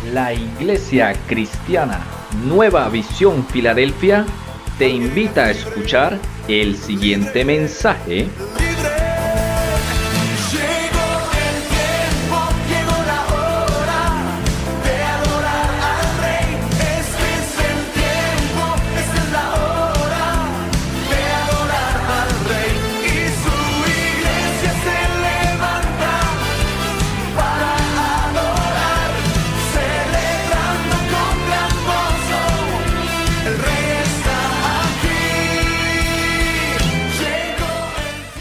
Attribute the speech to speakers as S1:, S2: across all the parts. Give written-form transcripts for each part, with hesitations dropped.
S1: La Iglesia Cristiana Nueva Visión Filadelfia te invita a escuchar el siguiente mensaje.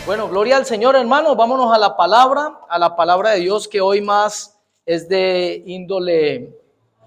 S2: Bueno, gloria al Señor, hermanos. Vámonos a la palabra de Dios, que hoy más es de índole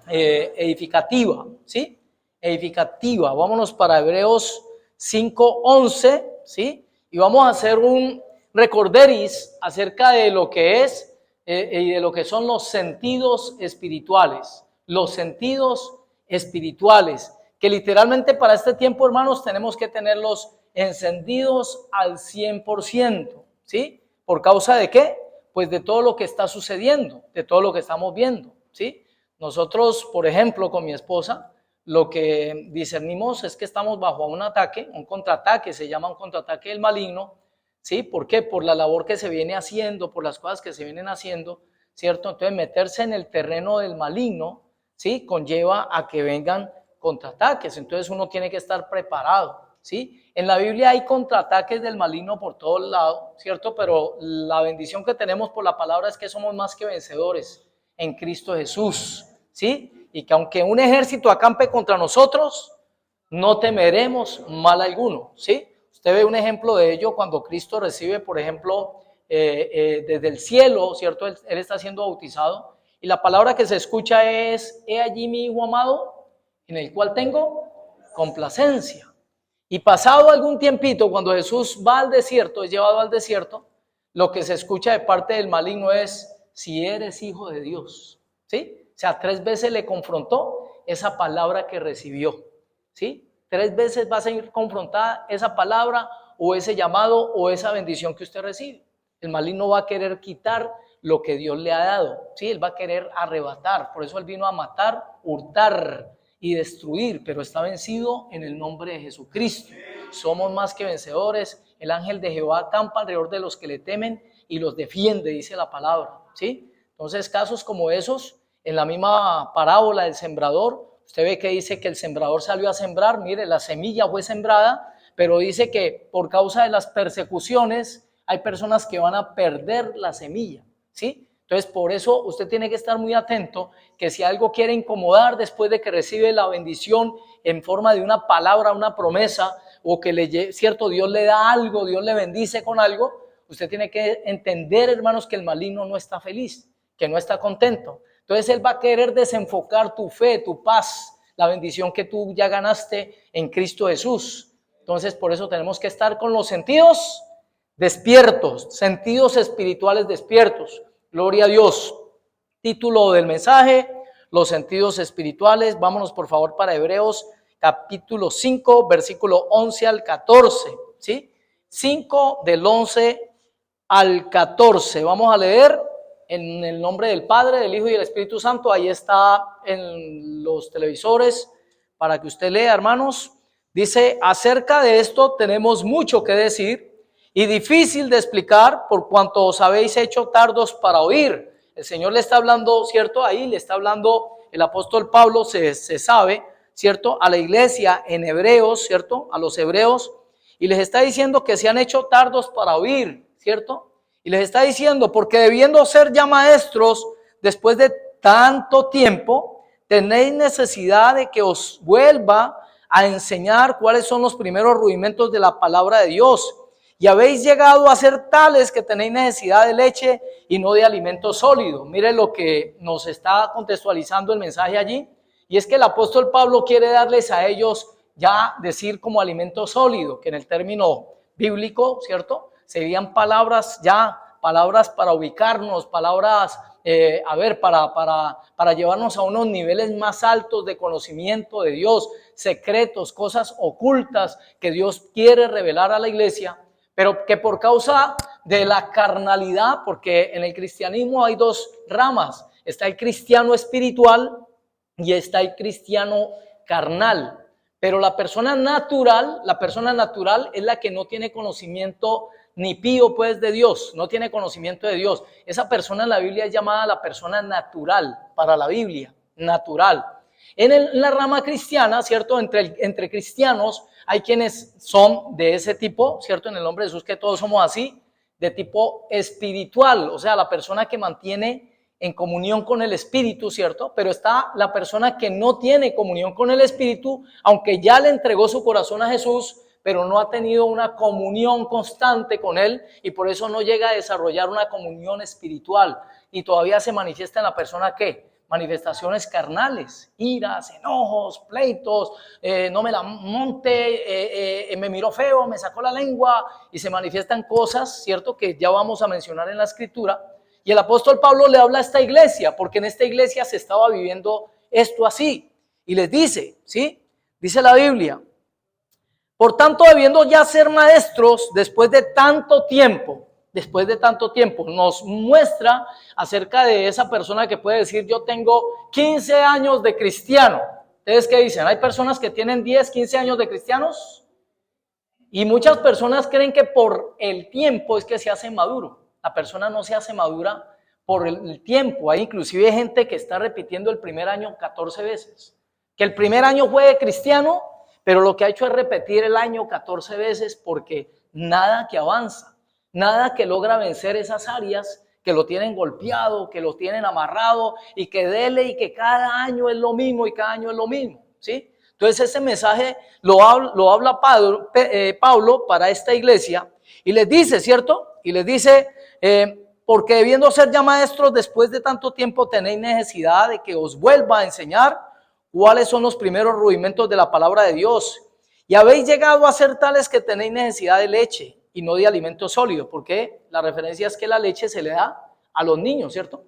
S2: edificativa, ¿sí? Edificativa. Vámonos para Hebreos 5:11, ¿sí? Y vamos a hacer un recorderis acerca de lo que es y de lo que son los sentidos espirituales. Los sentidos espirituales, que literalmente para este tiempo, hermanos, tenemos que tenerlos encendidos al 100%, ¿sí? ¿Por causa de qué? Pues de todo lo que está sucediendo, de todo lo que estamos viendo, ¿sí? Nosotros, por ejemplo, con mi esposa, lo que discernimos es que estamos bajo un ataque, un contraataque, se llama un contraataque del maligno, ¿sí? ¿Por qué? Por la labor que se viene haciendo, por las cosas que se vienen haciendo, ¿cierto? Entonces, meterse en el terreno del maligno, ¿sí? Conlleva a que vengan contraataques, entonces uno tiene que estar preparado, ¿sí? En la Biblia hay contraataques del maligno por todos lados, ¿cierto? Pero la bendición que tenemos por la palabra es que somos más que vencedores en Cristo Jesús, ¿sí? Y que aunque un ejército acampe contra nosotros, no temeremos mal alguno, ¿sí? Usted ve un ejemplo de ello cuando Cristo recibe, por ejemplo, desde el cielo, ¿cierto? Él está siendo bautizado y la palabra que se escucha es: he allí mi hijo amado, en el cual tengo complacencia. Y pasado algún tiempito, cuando Jesús va al desierto, es llevado al desierto, lo que se escucha de parte del maligno es: si eres hijo de Dios, ¿sí? O sea, 3 veces le confrontó esa palabra que recibió, ¿sí? 3 veces va a ser confrontada esa palabra o ese llamado o esa bendición que usted recibe. El maligno va a querer quitar lo que Dios le ha dado, ¿sí? Él va a querer arrebatar. Por eso él vino a matar, hurtar y destruir, pero está vencido en el nombre de Jesucristo. Somos más que vencedores. El ángel de Jehová acampa alrededor de los que le temen y los defiende, dice la palabra, ¿sí? Entonces, casos como esos, en la misma parábola del sembrador, usted ve que dice que el sembrador salió a sembrar. Mire, la semilla fue sembrada, pero dice que por causa de las persecuciones hay personas que van a perder la semilla, ¿sí? Entonces, por eso usted tiene que estar muy atento, que si algo quiere incomodar después de que recibe la bendición en forma de una palabra, una promesa, o que cierto, Dios le da algo, Dios le bendice con algo, usted tiene que entender, hermanos, que el maligno no está feliz, que no está contento. Entonces él va a querer desenfocar tu fe, tu paz, la bendición que tú ya ganaste en Cristo Jesús. Entonces, por eso tenemos que estar con los sentidos despiertos, sentidos espirituales despiertos. Gloria a Dios. Título del mensaje: los sentidos espirituales. Vámonos por favor para Hebreos capítulo 5, versículo 11 al 14, ¿sí? 5 del 11 al 14. Vamos a leer en el nombre del Padre, del Hijo y del Espíritu Santo. Ahí está en los televisores para que usted lea, hermanos. Dice: acerca de esto tenemos mucho que decir y difícil de explicar, por cuanto os habéis hecho tardos para oír. El Señor le está hablando, ¿cierto? Ahí le está hablando el apóstol Pablo, se sabe, ¿cierto? A la iglesia en Hebreos, ¿cierto? A los hebreos, y les está diciendo que se han hecho tardos para oír, ¿cierto? Y les está diciendo: porque debiendo ser ya maestros después de tanto tiempo, tenéis necesidad de que os vuelva a enseñar cuáles son los primeros rudimentos de la palabra de Dios. Y habéis llegado a ser tales que tenéis necesidad de leche y no de alimento sólido. Mire lo que nos está contextualizando el mensaje allí. Y es que el apóstol Pablo quiere darles a ellos ya decir como alimento sólido, que en el término bíblico, ¿cierto?, serían palabras para ubicarnos, palabras, para llevarnos a unos niveles más altos de conocimiento de Dios, secretos, cosas ocultas que Dios quiere revelar a la iglesia, pero que por causa de la carnalidad, porque en el cristianismo hay 2 ramas, Está el cristiano espiritual y está el cristiano carnal. Pero la persona natural es la que no tiene conocimiento ni pío pues de Dios, no tiene conocimiento de Dios. Esa persona en la Biblia es llamada la persona natural para la Biblia, natural. En la rama cristiana, ¿cierto? Entre cristianos hay quienes son de ese tipo, ¿cierto? En el nombre de Jesús que todos somos así, de tipo espiritual, o sea, la persona que mantiene en comunión con el Espíritu, ¿cierto? Pero está la persona que no tiene comunión con el Espíritu, aunque ya le entregó su corazón a Jesús, pero no ha tenido una comunión constante con Él y por eso no llega a desarrollar una comunión espiritual y todavía se manifiesta en la persona ¿qué? Manifestaciones carnales, iras, enojos, pleitos, no me la monte, me miró feo, me sacó la lengua y se manifiestan cosas, ¿cierto? Que ya vamos a mencionar en la Escritura. Y el apóstol Pablo le habla a esta iglesia, porque en esta iglesia se estaba viviendo esto así. Y les dice, ¿sí? Dice la Biblia, por tanto, debiendo ya ser maestros después de tanto tiempo, nos muestra acerca de esa persona que puede decir, yo tengo 15 años de cristiano. ¿Ustedes qué dicen? ¿Hay personas que tienen 10, 15 años de cristianos? Y muchas personas creen que por el tiempo es que se hace maduro. La persona no se hace madura por el tiempo. Hay inclusive gente que está repitiendo el primer año 14 veces. Que el primer año fue de cristiano, pero lo que ha hecho es repetir el año 14 veces porque nada que avanza, nada que logra vencer esas áreas que lo tienen golpeado, que lo tienen amarrado y que dele y que cada año es lo mismo y cada año es lo mismo, ¿sí? Entonces ese mensaje lo habla Pablo para esta iglesia y les dice, ¿cierto? Y les dice, porque debiendo ser ya maestros después de tanto tiempo tenéis necesidad de que os vuelva a enseñar cuáles son los primeros rudimentos de la palabra de Dios. Y habéis llegado a ser tales que tenéis necesidad de leche y no de alimento sólido, porque la referencia es que la leche se le da a los niños, ¿cierto?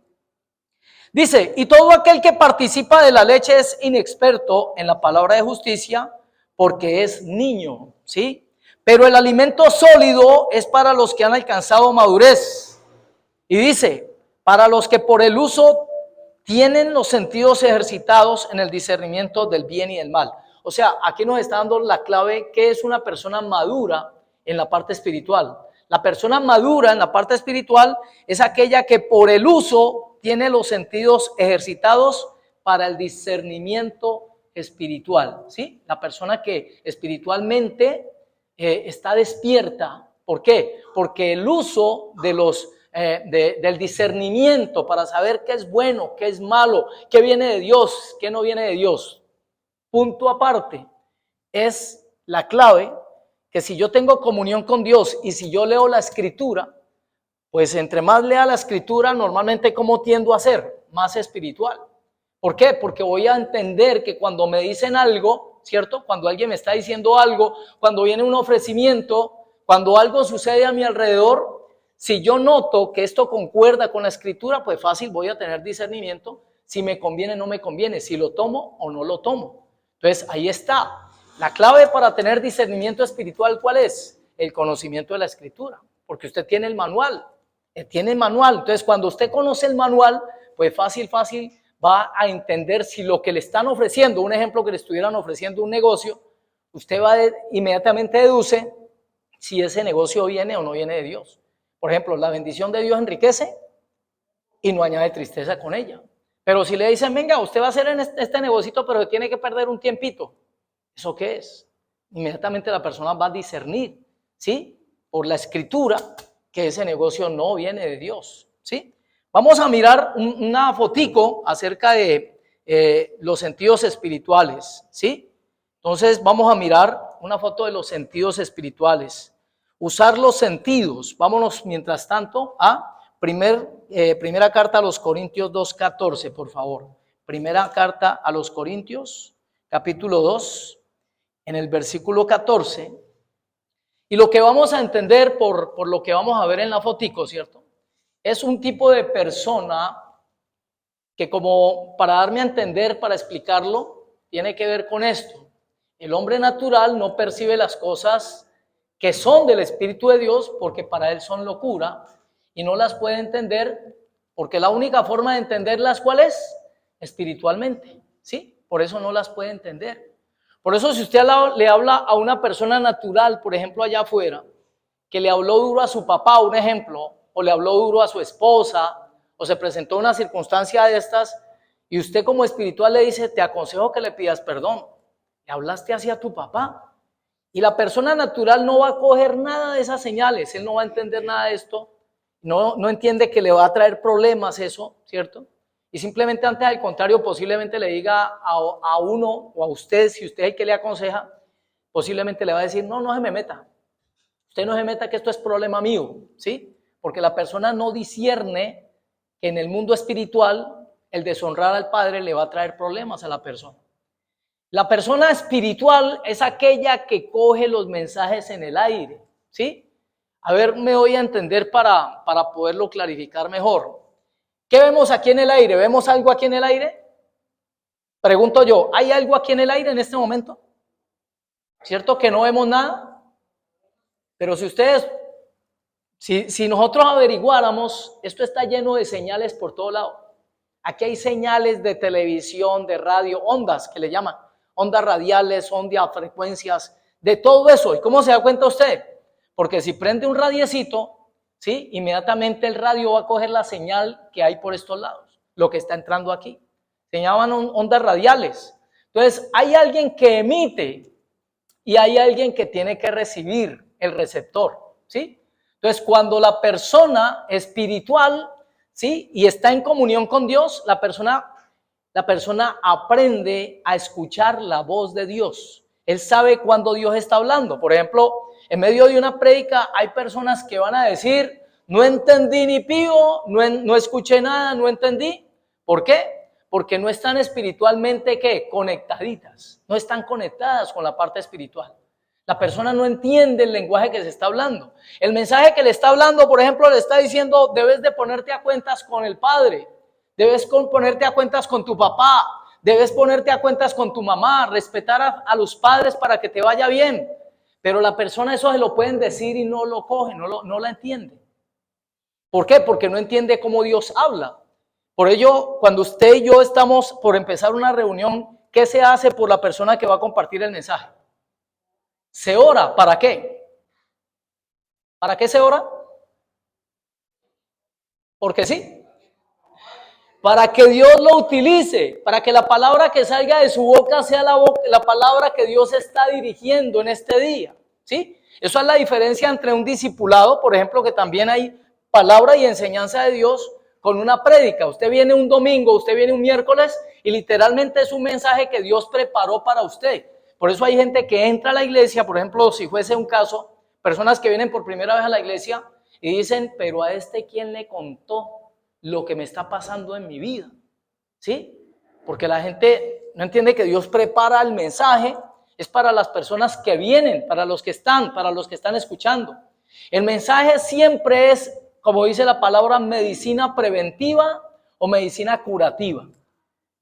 S2: Dice, y todo aquel que participa de la leche es inexperto en la palabra de justicia porque es niño, ¿sí? Pero el alimento sólido es para los que han alcanzado madurez. Y dice, para los que por el uso tienen los sentidos ejercitados en el discernimiento del bien y del mal. O sea, aquí nos está dando la clave que es una persona madura en la parte espiritual. La persona madura en la parte espiritual es aquella que por el uso tiene los sentidos ejercitados para el discernimiento espiritual, ¿sí? La persona que espiritualmente está despierta. ¿Por qué? Porque el uso de del discernimiento para saber qué es bueno, qué es malo, qué viene de Dios, qué no viene de Dios. Punto aparte, es la clave que si yo tengo comunión con Dios y si yo leo la Escritura, pues entre más lea la Escritura, normalmente ¿cómo tiendo a ser? Más espiritual. ¿Por qué? Porque voy a entender que cuando me dicen algo, ¿cierto? Cuando alguien me está diciendo algo, cuando viene un ofrecimiento, cuando algo sucede a mi alrededor, si yo noto que esto concuerda con la Escritura, pues fácil voy a tener discernimiento si me conviene o no me conviene, si lo tomo o no lo tomo. Entonces ahí está. La clave para tener discernimiento espiritual, ¿cuál es? El conocimiento de la Escritura, porque usted tiene el manual, Entonces cuando usted conoce el manual, pues fácil va a entender si lo que le están ofreciendo, un ejemplo que le estuvieran ofreciendo un negocio, usted va inmediatamente deduce si ese negocio viene o no viene de Dios. Por ejemplo, la bendición de Dios enriquece y no añade tristeza con ella. Pero si le dicen, venga, usted va a hacer en este negocito, pero tiene que perder un tiempito. ¿Eso qué es? Inmediatamente la persona va a discernir, ¿sí? Por la Escritura, que ese negocio no viene de Dios, ¿sí? Vamos a mirar una fotico acerca de los sentidos espirituales, ¿sí? Entonces vamos a mirar una foto de los sentidos espirituales. Usar los sentidos. Vámonos mientras tanto a primera carta a los Corintios 2:14, por favor. Primera carta a los Corintios, capítulo 2, en el versículo 14. Y lo que vamos a entender por lo que vamos a ver en la fotico, ¿cierto? Es un tipo de persona que, como para darme a entender, para explicarlo, tiene que ver con esto. El hombre natural no percibe las cosas que son del Espíritu de Dios porque para él son locura y no las puede entender porque la única forma de entenderlas, ¿cuál es? Espiritualmente, ¿sí? Por eso no las puede entender. Por eso si usted le habla a una persona natural, por ejemplo allá afuera, que le habló duro a su papá, un ejemplo, o le habló duro a su esposa, o se presentó una circunstancia de estas, y usted como espiritual le dice, te aconsejo que le pidas perdón. Le hablaste así a tu papá. Y la persona natural no va a coger nada de esas señales, él no va a entender nada de esto, no entiende que le va a traer problemas eso, ¿cierto? Y simplemente antes al contrario, posiblemente le diga a uno o a usted, si usted es el que le aconseja, posiblemente le va a decir, no se me meta. Usted no se meta que esto es problema mío, ¿sí? Porque la persona no discierne que en el mundo espiritual el deshonrar al Padre le va a traer problemas a la persona. La persona espiritual es aquella que coge los mensajes en el aire, ¿sí? A ver, me voy a entender para poderlo clarificar mejor. ¿Qué vemos aquí en el aire? ¿Vemos algo aquí en el aire? Pregunto yo, ¿hay algo aquí en el aire en este momento? ¿Cierto que no vemos nada? Pero si ustedes, si nosotros averiguáramos, esto está lleno de señales por todo lado. Aquí hay señales de televisión, de radio, ondas que le llaman, ondas radiales, ondas, frecuencias, de todo eso. ¿Y cómo se da cuenta usted? Porque si prende un radiecito, ¿sí? Inmediatamente el radio va a coger la señal que hay por estos lados, lo que está entrando aquí. Se llaman ondas radiales. Entonces, hay alguien que emite y hay alguien que tiene que recibir el receptor, ¿sí? Entonces, cuando la persona espiritual, ¿sí? Y está en comunión con Dios, la persona aprende a escuchar la voz de Dios. Él sabe cuando Dios está hablando. Por ejemplo, en medio de una prédica hay personas que van a decir, no entendí ni pío, no escuché nada, no entendí. ¿Por qué? Porque no están espiritualmente, ¿qué? Conectaditas, no están conectadas con la parte espiritual. La persona no entiende el lenguaje que se está hablando. El mensaje que le está hablando, por ejemplo, le está diciendo, debes de ponerte a cuentas con el Padre, debes ponerte a cuentas con tu papá, debes ponerte a cuentas con tu mamá, respetar a los padres para que te vaya bien. Pero la persona eso se lo pueden decir y no lo coge, no la entiende. ¿Por qué? Porque no entiende cómo Dios habla. Por ello, cuando usted y yo estamos por empezar una reunión, ¿qué se hace por la persona que va a compartir el mensaje? Se ora, ¿para qué? ¿Para qué se ora? Porque sí. Para que Dios lo utilice, para que la palabra que salga de su boca sea la palabra que Dios está dirigiendo en este día, ¿sí? Eso es la diferencia entre un discipulado, por ejemplo, que también hay palabra y enseñanza de Dios, con una prédica. Usted viene un domingo, usted viene un miércoles y literalmente es un mensaje que Dios preparó para usted. Por eso hay gente que entra a la iglesia, por ejemplo, si fuese un caso, personas que vienen por primera vez a la iglesia y dicen, pero a este ¿quién le contó lo que me está pasando en mi vida? ¿Sí? Porque la gente no entiende que Dios prepara el mensaje, es para las personas que vienen, para los que están escuchando. El mensaje siempre es, como dice la palabra, medicina preventiva o medicina curativa.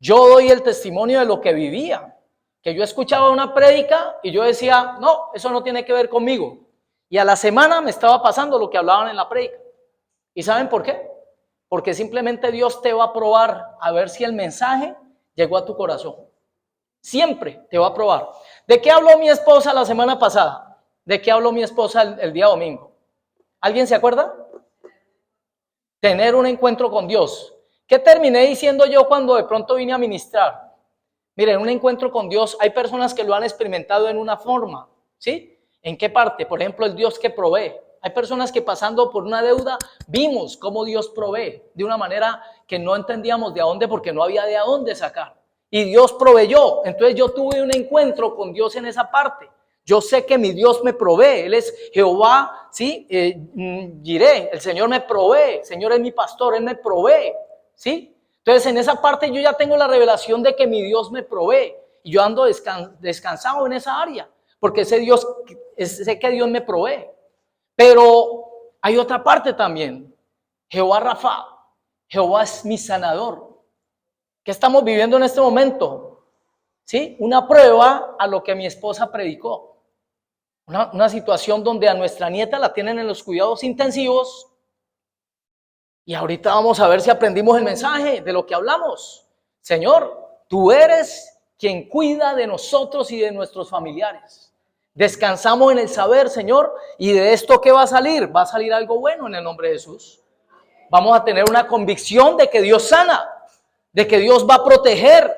S2: Yo doy el testimonio de lo que vivía, que yo escuchaba una prédica y yo decía, no, eso no tiene que ver conmigo. Y a la semana me estaba pasando lo que hablaban en la prédica. ¿Y saben por qué? Porque simplemente Dios te va a probar a ver si el mensaje llegó a tu corazón. Siempre te va a probar. ¿De qué habló mi esposa la semana pasada? ¿De qué habló mi esposa el día domingo? ¿Alguien se acuerda? Tener un encuentro con Dios. ¿Qué terminé diciendo yo cuando de pronto vine a ministrar? Miren, un encuentro con Dios, hay personas que lo han experimentado en una forma, ¿sí? ¿En qué parte? Por ejemplo, el Dios que provee. Hay personas que pasando por una deuda vimos cómo Dios provee de una manera que no entendíamos de a dónde porque no había de a dónde sacar. Y Dios proveyó. Entonces yo tuve un encuentro con Dios en esa parte. Yo sé que mi Dios me provee. Él es Jehová, ¿sí? Jireh, el Señor me provee. El Señor es mi pastor, Él me provee, ¿sí? Entonces en esa parte yo ya tengo la revelación de que mi Dios me provee. Y yo ando descansado en esa área. Porque sé que Dios me provee. Pero hay otra parte también. Jehová Rafa, Jehová es mi sanador. ¿Qué estamos viviendo en este momento? ¿Sí? Una prueba a lo que mi esposa predicó. Una situación donde a nuestra nieta la tienen en los cuidados intensivos Y ahorita vamos a ver si aprendimos el mensaje de lo que hablamos. Señor, tú eres quien cuida de nosotros y de nuestros familiares. Descansamos en el saber, Señor, y de esto ¿qué va a salir? Va a salir algo bueno en el nombre de Jesús. Vamos a tener una convicción de que Dios sana, de que Dios va a proteger,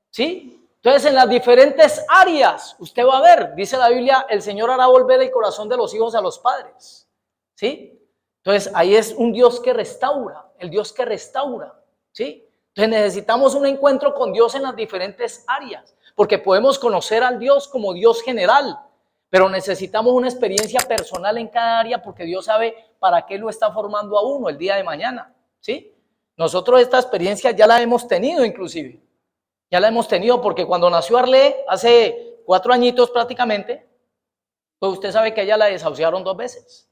S2: ¿sí? Entonces, en las diferentes áreas, usted va a ver, dice la Biblia, el Señor hará volver el corazón de los hijos a los padres, ¿sí? Entonces, ahí es un Dios que restaura, el Dios que restaura, ¿sí? Entonces, necesitamos un encuentro con Dios en las diferentes áreas, porque podemos conocer al Dios como Dios general, pero necesitamos una experiencia personal en cada área, porque Dios sabe para qué lo está formando a uno el día de mañana, ¿sí? Nosotros esta experiencia ya la hemos tenido inclusive. Ya la hemos tenido porque cuando nació Arlé, hace 4 añitos prácticamente, pues usted sabe que ella la desahuciaron 2 veces.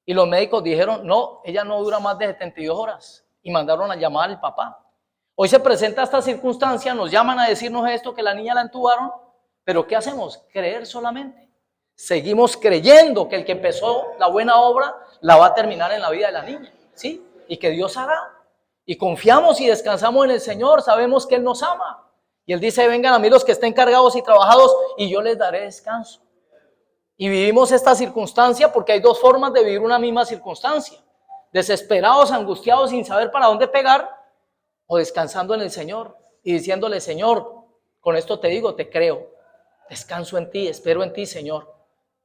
S2: Y los médicos dijeron, no, ella no dura más de 72 horas. Y mandaron a llamar al papá. Hoy se presenta esta circunstancia, nos llaman a decirnos esto, que la niña la entubaron. Pero ¿qué hacemos? Creer solamente. Seguimos creyendo que el que empezó la buena obra la va a terminar en la vida de la niña, ¿sí? Y que Dios hará. Y confiamos y descansamos en el Señor, sabemos que Él nos ama. Y Él dice, vengan a mí los que estén cargados y trabajados y yo les daré descanso. Y vivimos esta circunstancia porque hay 2 formas de vivir una misma circunstancia. Desesperados, angustiados, sin saber para dónde pegar, o descansando en el Señor y diciéndole, Señor, con esto te digo, te creo. Descanso en ti, espero en ti, Señor.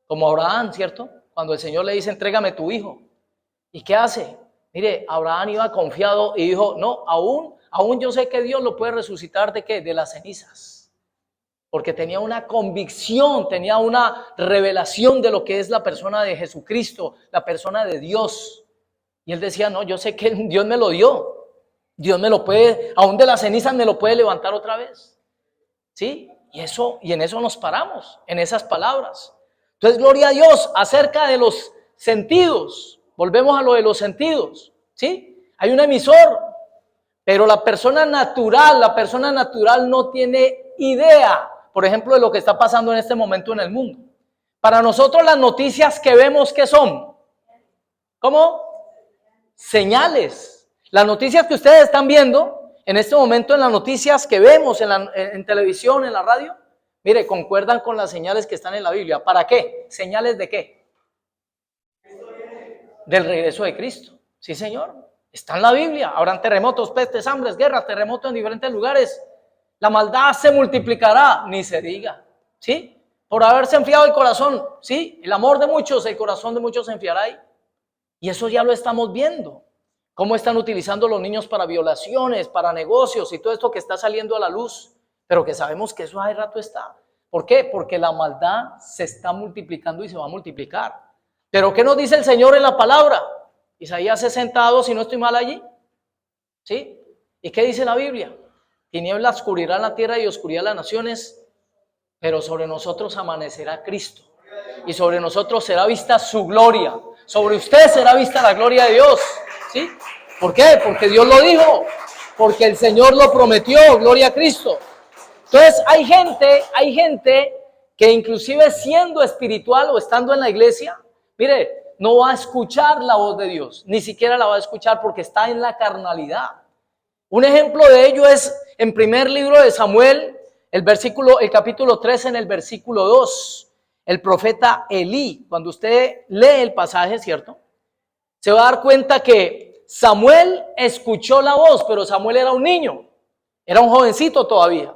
S2: Como Abraham, ¿cierto? Cuando el Señor le dice, entrégame tu hijo. ¿Y qué hace? Mire, Abraham iba confiado y dijo, no, aún yo sé que Dios lo puede resucitar ¿de qué? De las cenizas. Porque tenía una convicción, tenía una revelación de lo que es la persona de Jesucristo, la persona de Dios. Y él decía, no, yo sé que Dios me lo dio. Dios me lo puede, aún de las cenizas me lo puede levantar otra vez. ¿Sí? Y en eso nos paramos, en esas palabras. Entonces, gloria a Dios, acerca de los sentidos. Volvemos a lo de los sentidos, ¿sí? Hay un emisor, pero la persona natural no tiene idea, por ejemplo, de lo que está pasando en este momento en el mundo. Para nosotros las noticias que vemos, ¿qué son? ¿Cómo? Señales. Las noticias que ustedes están viendo en este momento, en las noticias que vemos en televisión, en la radio, mire, concuerdan con las señales que están en la Biblia. ¿Para qué? ¿Señales de qué? Del regreso de Cristo. Sí, Señor. Está en la Biblia. Habrán terremotos, pestes, hambres, guerras, terremotos en diferentes lugares. La maldad se multiplicará, ni se diga. ¿Sí? Por haberse enfriado el corazón. ¿Sí? El amor de muchos, el corazón de muchos se enfriará ahí. Y eso ya lo estamos viendo. Cómo están utilizando los niños para violaciones, para negocios y todo esto que está saliendo a la luz. Pero que sabemos que eso hace rato está. ¿Por qué? Porque la maldad se está multiplicando y se va a multiplicar. Pero ¿qué nos dice el Señor en la palabra? Isaías 62, si no estoy mal allí. ¿Sí? ¿Y qué dice la Biblia? Tinieblas cubrirán la tierra y oscuridad las naciones, pero sobre nosotros amanecerá Cristo. Y sobre nosotros será vista su gloria. Sobre usted será vista la gloria de Dios. ¿Sí? ¿Por qué? Porque Dios lo dijo. Porque el Señor lo prometió. Gloria a Cristo. Entonces hay gente que inclusive siendo espiritual o estando en la iglesia, mire, no va a escuchar la voz de Dios, ni siquiera la va a escuchar porque está en la carnalidad. Un ejemplo de ello es en primer libro de Samuel, el capítulo 13 en el versículo 2, el profeta Elí. Cuando usted lee el pasaje, ¿cierto? Se va a dar cuenta que Samuel escuchó la voz, pero Samuel era un niño, era un jovencito todavía.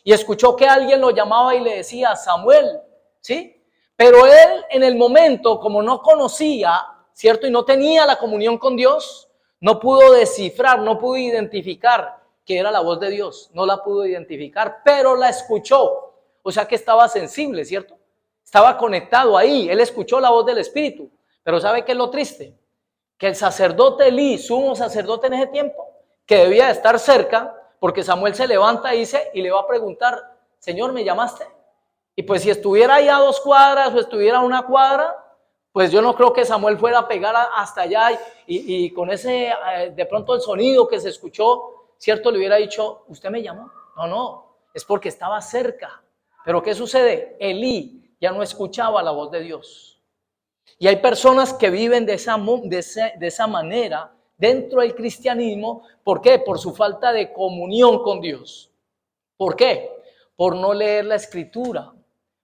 S2: Y escuchó que alguien lo llamaba y le decía Samuel, ¿sí? Pero él en el momento, como no conocía, ¿cierto? Y no tenía la comunión con Dios, no pudo descifrar, no pudo identificar que era la voz de Dios. No la pudo identificar, pero la escuchó. O sea que estaba sensible, ¿cierto? Estaba conectado ahí. Él escuchó la voz del Espíritu. Pero ¿sabe qué es lo triste? Que el sacerdote Elí, sumo sacerdote en ese tiempo, que debía de estar cerca, porque Samuel se levanta y le va a preguntar, Señor, ¿me llamaste? Y pues si estuviera ahí a 2 cuadras o estuviera a 1 cuadra, pues yo no creo que Samuel fuera a pegar hasta allá y con ese, de pronto el sonido que se escuchó, ¿cierto? Le hubiera dicho, ¿usted me llamó? No, es porque estaba cerca. Pero ¿qué sucede? Elí ya no escuchaba la voz de Dios. Y hay personas que viven de esa manera, dentro del cristianismo. ¿Por qué? Por su falta de comunión con Dios. ¿Por qué? Por no leer la escritura,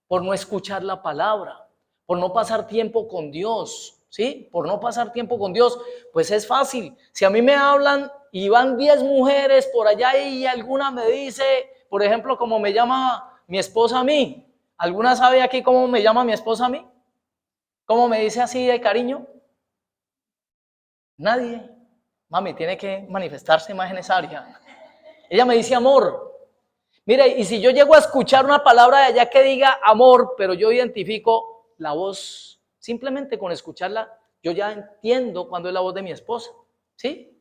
S2: por no escuchar la palabra, por no pasar tiempo con Dios, ¿sí? Por no pasar tiempo con Dios, pues es fácil. Si a mí me hablan y van 10 mujeres por allá y alguna me dice, por ejemplo, como me llama mi esposa a mí. ¿Alguna sabe aquí cómo me llama mi esposa a mí? ¿Cómo me dice así de cariño? Nadie. Mami, tiene que manifestarse más en esa área. Ella me dice amor. Mire, y si yo llego a escuchar una palabra de allá que diga amor, pero yo identifico la voz, simplemente con escucharla, yo ya entiendo cuando es la voz de mi esposa, ¿sí?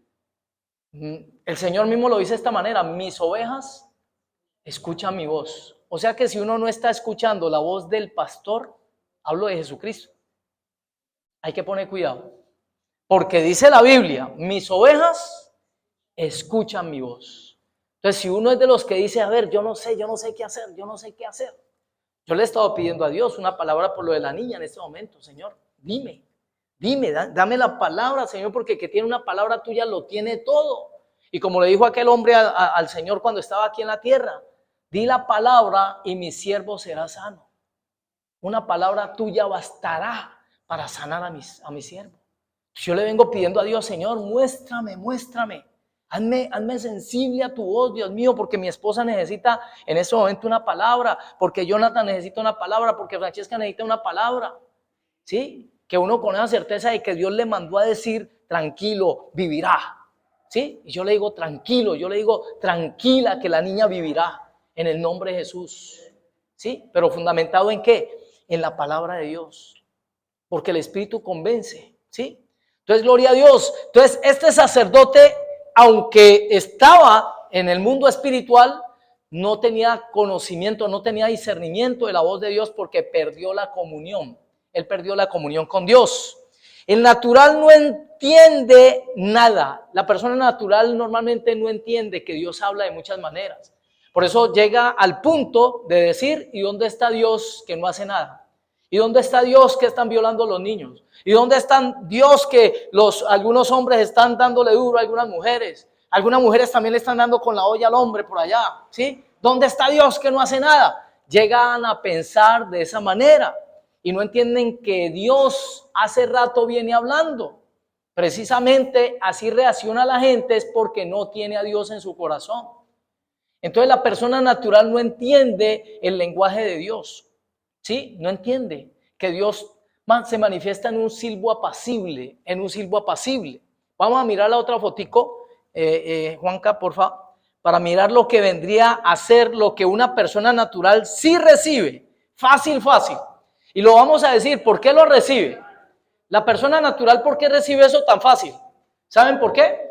S2: El Señor mismo lo dice de esta manera, mis ovejas escuchan mi voz. O sea que si uno no está escuchando la voz del pastor, hablo de Jesucristo, hay que poner cuidado. Porque dice la Biblia, mis ovejas escuchan mi voz. Entonces, si uno es de los que dice, a ver, yo no sé qué hacer, yo no sé qué hacer. Yo le he estado pidiendo a Dios una palabra por lo de la niña en este momento. Señor, dime, dame la palabra, Señor, porque el que tiene una palabra tuya lo tiene todo. Y como le dijo aquel hombre al Señor cuando estaba aquí en la tierra, di la palabra y mi siervo será sano. Una palabra tuya bastará para sanar a mi siervo. Yo le vengo pidiendo a Dios, Señor, muéstrame. Hazme sensible a tu voz, Dios mío, porque mi esposa necesita en este momento una palabra, porque Jonathan necesita una palabra, porque Francesca necesita una palabra. ¿Sí? Que uno con esa certeza de que Dios le mandó a decir, tranquilo, vivirá. ¿Sí? Y yo le digo, tranquilo, yo le digo, tranquila, que la niña vivirá en el nombre de Jesús. ¿Sí? Pero fundamentado ¿en qué? En la palabra de Dios. Porque el Espíritu convence. ¿Sí? Entonces, gloria a Dios. Entonces, este sacerdote, aunque estaba en el mundo espiritual, no tenía conocimiento, no tenía discernimiento de la voz de Dios porque perdió la comunión. Él perdió la comunión con Dios. El natural no entiende nada. La persona natural normalmente no entiende que Dios habla de muchas maneras. Por eso llega al punto de decir, ¿y dónde está Dios que no hace nada? ¿Y dónde está Dios que están violando a los niños? ¿Y dónde está Dios que algunos hombres están dándole duro a algunas mujeres? Algunas mujeres también le están dando con la olla al hombre por allá, ¿sí? ¿Dónde está Dios que no hace nada? Llegan a pensar de esa manera y no entienden que Dios hace rato viene hablando. Precisamente así reacciona la gente es porque no tiene a Dios en su corazón. Entonces la persona natural no entiende el lenguaje de Dios. ¿Sí? No entiende que Dios se manifiesta en un silbo apacible, Vamos a mirar la otra fotico, Juanca, por favor, para mirar lo que vendría a ser lo que una persona natural sí recibe, fácil. Y lo vamos a decir, ¿por qué lo recibe? La persona natural, ¿por qué recibe eso tan fácil? ¿Saben por qué?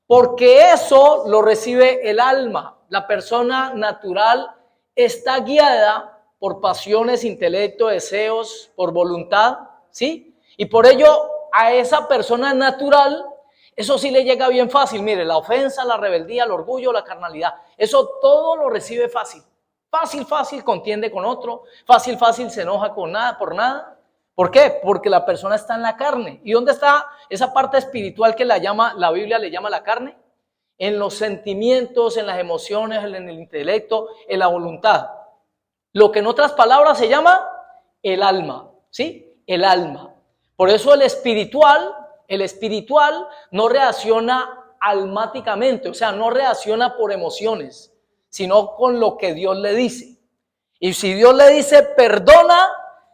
S2: Porque eso lo recibe el alma. La persona natural está guiada por pasiones, intelecto, deseos, por voluntad, ¿sí? Y por ello a esa persona natural, eso sí le llega bien fácil. Mire, la ofensa, la rebeldía, el orgullo, la carnalidad, eso todo lo recibe fácil. Fácil contiende con otro, fácil se enoja por nada. ¿Por qué? Porque la persona está en la carne. ¿Y dónde está esa parte espiritual que la Biblia le llama la carne? En los sentimientos, en las emociones, en el intelecto, en la voluntad. Lo que en otras palabras se llama el alma, ¿sí? El alma. Por eso el espiritual no reacciona almáticamente, o sea, no reacciona por emociones, sino con lo que Dios le dice. Y si Dios le dice perdona,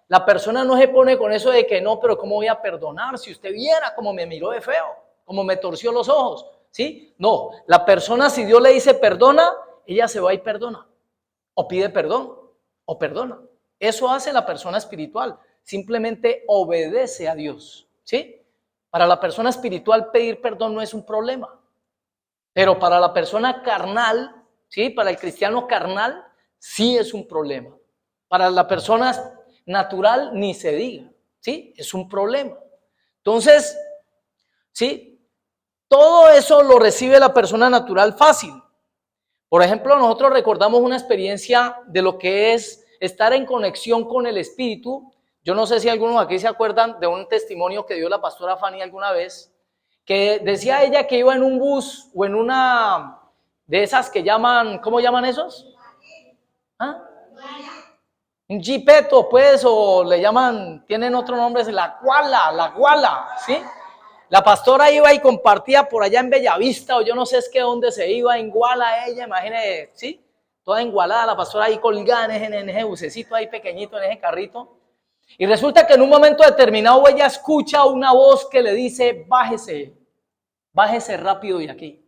S2: la persona no se pone con eso de que no, pero ¿cómo voy a perdonar? Si usted viera cómo me miró de feo, cómo me torció los ojos, ¿sí? No, la persona si Dios le dice perdona, ella se va y perdona, o pide perdón, o perdona. Eso hace la persona espiritual, simplemente obedece a Dios, ¿sí? Para la persona espiritual pedir perdón no es un problema, pero para la persona carnal, ¿sí? Para el cristiano carnal, sí es un problema. Para la persona natural, ni se diga, ¿sí? Es un problema. Entonces, ¿sí? Todo eso lo recibe la persona natural fácil. Por ejemplo, nosotros recordamos una experiencia de lo que es estar en conexión con el Espíritu. Yo no sé si algunos aquí se acuerdan de un testimonio que dio la pastora Fanny alguna vez. que decía ella que iba en un bus o en una de esas que llaman, ¿cómo llaman esos? ¿Ah? Un jipeto, pues, o le llaman, tienen otro nombre, es la guala, ¿sí? La pastora iba y compartía por allá en Bellavista, o yo no sé es que dónde se iba, en Guala ella, imagínese, ¿sí? Toda engualada, la pastora ahí colgada en ese bucecito ahí pequeñito, en ese carrito. Y resulta que en un momento determinado ella escucha una voz que le dice, bájese rápido de aquí.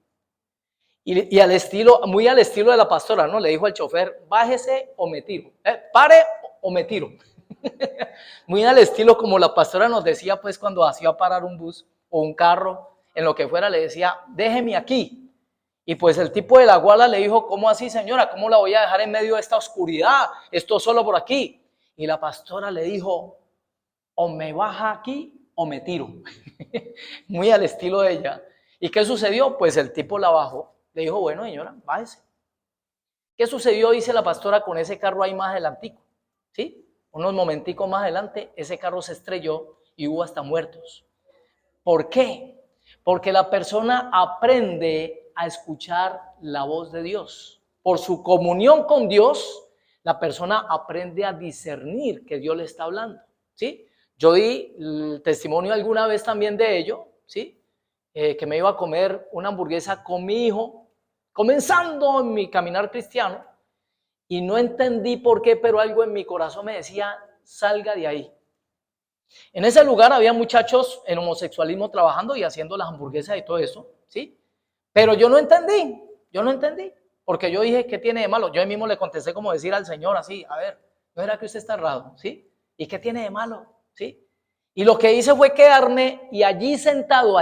S2: Y al estilo, muy al estilo de la pastora, ¿no? Le dijo al chofer, bájese o me tiro. Pare o me tiro. Muy al estilo como la pastora nos decía, pues, cuando hacía parar un bus o un carro, en lo que fuera, le decía, déjeme aquí. Y pues el tipo de la guala le dijo, ¿cómo así, señora? ¿Cómo la voy a dejar en medio de esta oscuridad? Esto solo por aquí. Y la pastora le dijo, o me baja aquí o me tiro. Muy al estilo de ella. ¿Y qué sucedió? Pues el tipo la bajó. Le dijo, bueno, señora, bájese. ¿Qué sucedió? Dice la pastora con ese carro ahí más adelantico. ¿Sí? Unos momenticos más adelante, ese carro se estrelló y hubo hasta muertos. ¿Por qué? Porque la persona aprende a escuchar la voz de Dios. Por su comunión con Dios, la persona aprende a discernir que Dios le está hablando. ¿Sí? Yo di el testimonio alguna vez también de ello, ¿sí? Que me iba a comer una hamburguesa con mi hijo, comenzando en mi caminar cristiano, y no entendí por qué, pero algo en mi corazón me decía, salga de ahí. En ese lugar había muchachos en homosexualismo trabajando y haciendo las hamburguesas y todo eso, ¿sí? Pero yo no entendí, porque yo dije, ¿qué tiene de malo? Yo mismo le contesté como decir al Señor así, a ver, ¿no era que usted está errado? ¿Sí? ¿Y qué tiene de malo? ¿Sí? Y lo que hice fue quedarme y allí sentado,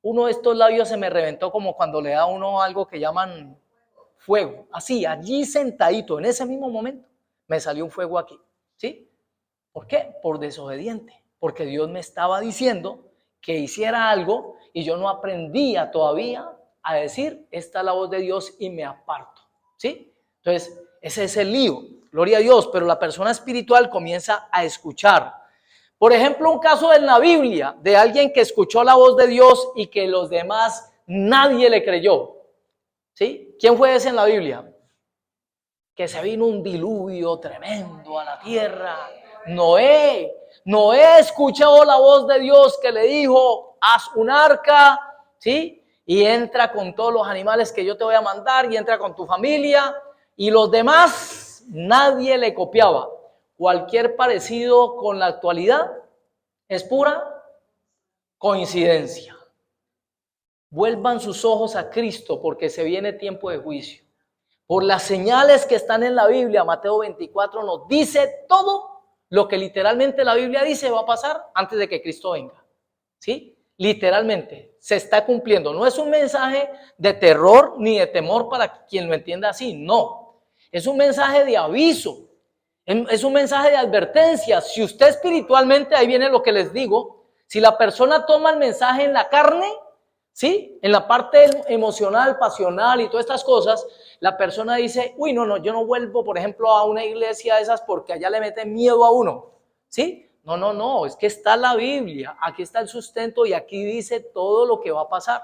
S2: uno de estos labios se me reventó como cuando le da a uno algo que llaman fuego. Así, allí sentadito, en ese mismo momento, me salió un fuego aquí. ¿Sí? ¿Por qué? Por desobediente. Porque Dios me estaba diciendo que hiciera algo y yo no aprendía todavía a decir, esta es la voz de Dios y me aparto. ¿Sí? Entonces, ese es el lío. Gloria a Dios. Pero la persona espiritual comienza a escuchar. Por ejemplo, un caso en la Biblia de alguien que escuchó la voz de Dios y que los demás nadie le creyó. ¿Sí? ¿Quién fue ese en la Biblia? Que se vino un diluvio tremendo a la tierra. Noé escuchó la voz de Dios que le dijo, haz un arca, ¿sí? Y entra con todos los animales que yo te voy a mandar y entra con tu familia. Y los demás, nadie le copiaba. Cualquier parecido con la actualidad es pura coincidencia. Vuelvan sus ojos a Cristo porque se viene tiempo de juicio. Por las señales que están en la Biblia, Mateo 24 nos dice todo lo que literalmente la Biblia dice va a pasar antes de que Cristo venga. ¿Sí? Literalmente se está cumpliendo. No es un mensaje de terror ni de temor para quien lo entienda así, no. Es un mensaje de aviso. Es un mensaje de advertencia. Si usted espiritualmente, ahí viene lo que les digo, si la persona toma el mensaje en la carne, ¿sí? En la parte emocional, pasional y todas estas cosas, la persona dice, uy, no, yo no vuelvo, por ejemplo, a una iglesia de esas porque allá le meten miedo a uno, ¿sí? No, es que está la Biblia, aquí está el sustento y aquí dice todo lo que va a pasar.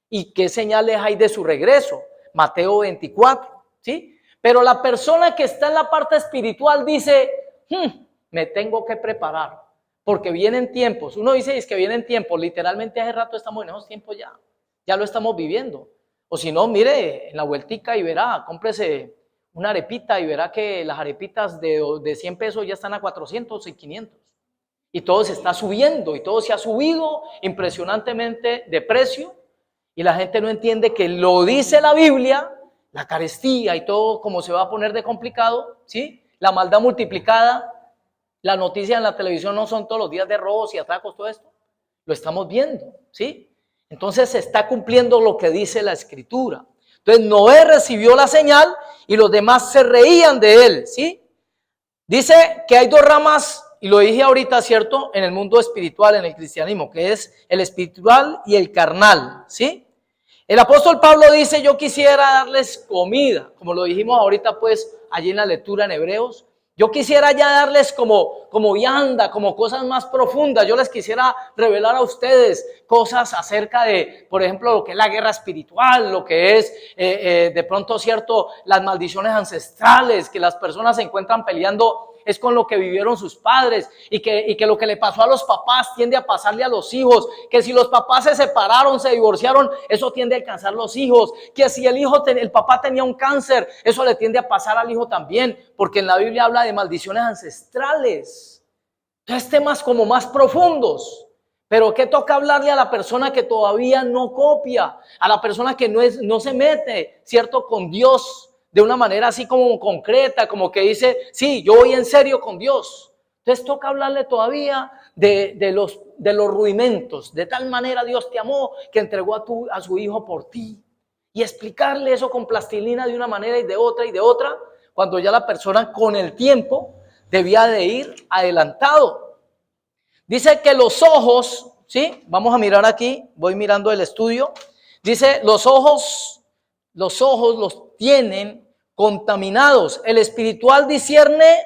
S2: ¿Y qué señales hay de su regreso? Mateo 24, ¿sí? Pero la persona que está en la parte espiritual dice, me tengo que preparar, porque vienen tiempos. Uno dice, es que vienen tiempos, literalmente hace rato estamos en esos tiempos ya lo estamos viviendo. O si no, mire en la vueltica y verá, cómprese una arepita y verá que las arepitas de 100 pesos ya están a 400 y 500. Y todo se está subiendo y todo se ha subido impresionantemente de precio y la gente no entiende que lo dice la Biblia. La carestía y todo como se va a poner de complicado, ¿sí? La maldad multiplicada, las noticias en la televisión no son todos los días de robos y atracos, todo esto. Lo estamos viendo, ¿sí? Entonces se está cumpliendo lo que dice la Escritura. Entonces Noé recibió la señal y los demás se reían de él, ¿sí? Dice que hay dos ramas, y lo dije ahorita, ¿cierto? En el mundo espiritual, en el cristianismo, que es el espiritual y el carnal, ¿sí? El apóstol Pablo dice, yo quisiera darles comida, como lo dijimos ahorita pues allí en la lectura en Hebreos, Yo quisiera ya darles como vianda, como cosas más profundas. Yo les quisiera revelar a ustedes cosas acerca de, por ejemplo, lo que es la guerra espiritual, lo que es de pronto, cierto, las maldiciones ancestrales, que las personas se encuentran peleando es con lo que vivieron sus padres y que lo que le pasó a los papás tiende a pasarle a los hijos, que si los papás se separaron, se divorciaron, eso tiende a alcanzar los hijos, que si el papá tenía un cáncer, eso le tiende a pasar al hijo también, porque en la Biblia habla de maldiciones ancestrales. Entonces temas como más profundos. Pero ¿qué toca hablarle a la persona que todavía no copia? A la persona que no se mete, ¿cierto?, con Dios de una manera así como concreta, como que dice, sí, yo voy en serio con Dios. Entonces toca hablarle todavía de los rudimentos. De tal manera Dios te amó que entregó a su hijo por ti. Y explicarle eso con plastilina de una manera y de otra, cuando ya la persona con el tiempo debía de ir adelantado. Dice que los ojos, ¿sí? Vamos a mirar aquí, voy mirando el estudio. Dice, los ojos los tienen contaminados. El espiritual discierne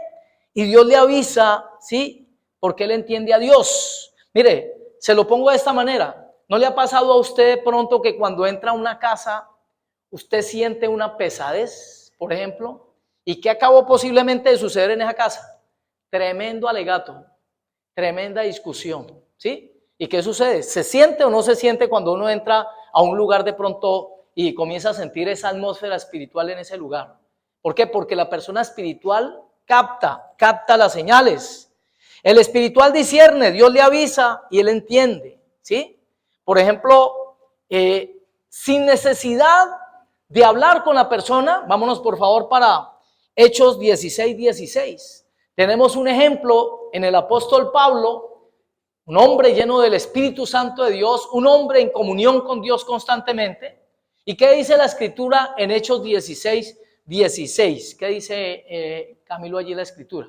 S2: y Dios le avisa, ¿sí? Porque él entiende a Dios. Mire, se lo pongo de esta manera. ¿No le ha pasado a usted de pronto que cuando entra a una casa, usted siente una pesadez, por ejemplo? ¿Y qué acabó posiblemente de suceder en esa casa? Tremendo alegato, tremenda discusión, ¿sí? ¿Y qué sucede? ¿Se siente o no se siente cuando uno entra a un lugar de pronto y comienza a sentir esa atmósfera espiritual en ese lugar? ¿Por qué? Porque la persona espiritual capta las señales. El espiritual discierne, Dios le avisa y él entiende, ¿sí? Por ejemplo, sin necesidad de hablar con la persona, vámonos por favor para Hechos 16:16. Tenemos un ejemplo en el apóstol Pablo, un hombre lleno del Espíritu Santo de Dios, un hombre en comunión con Dios constantemente. ¿Y qué dice la escritura en Hechos 16:16? ¿Qué dice Camilo allí la escritura?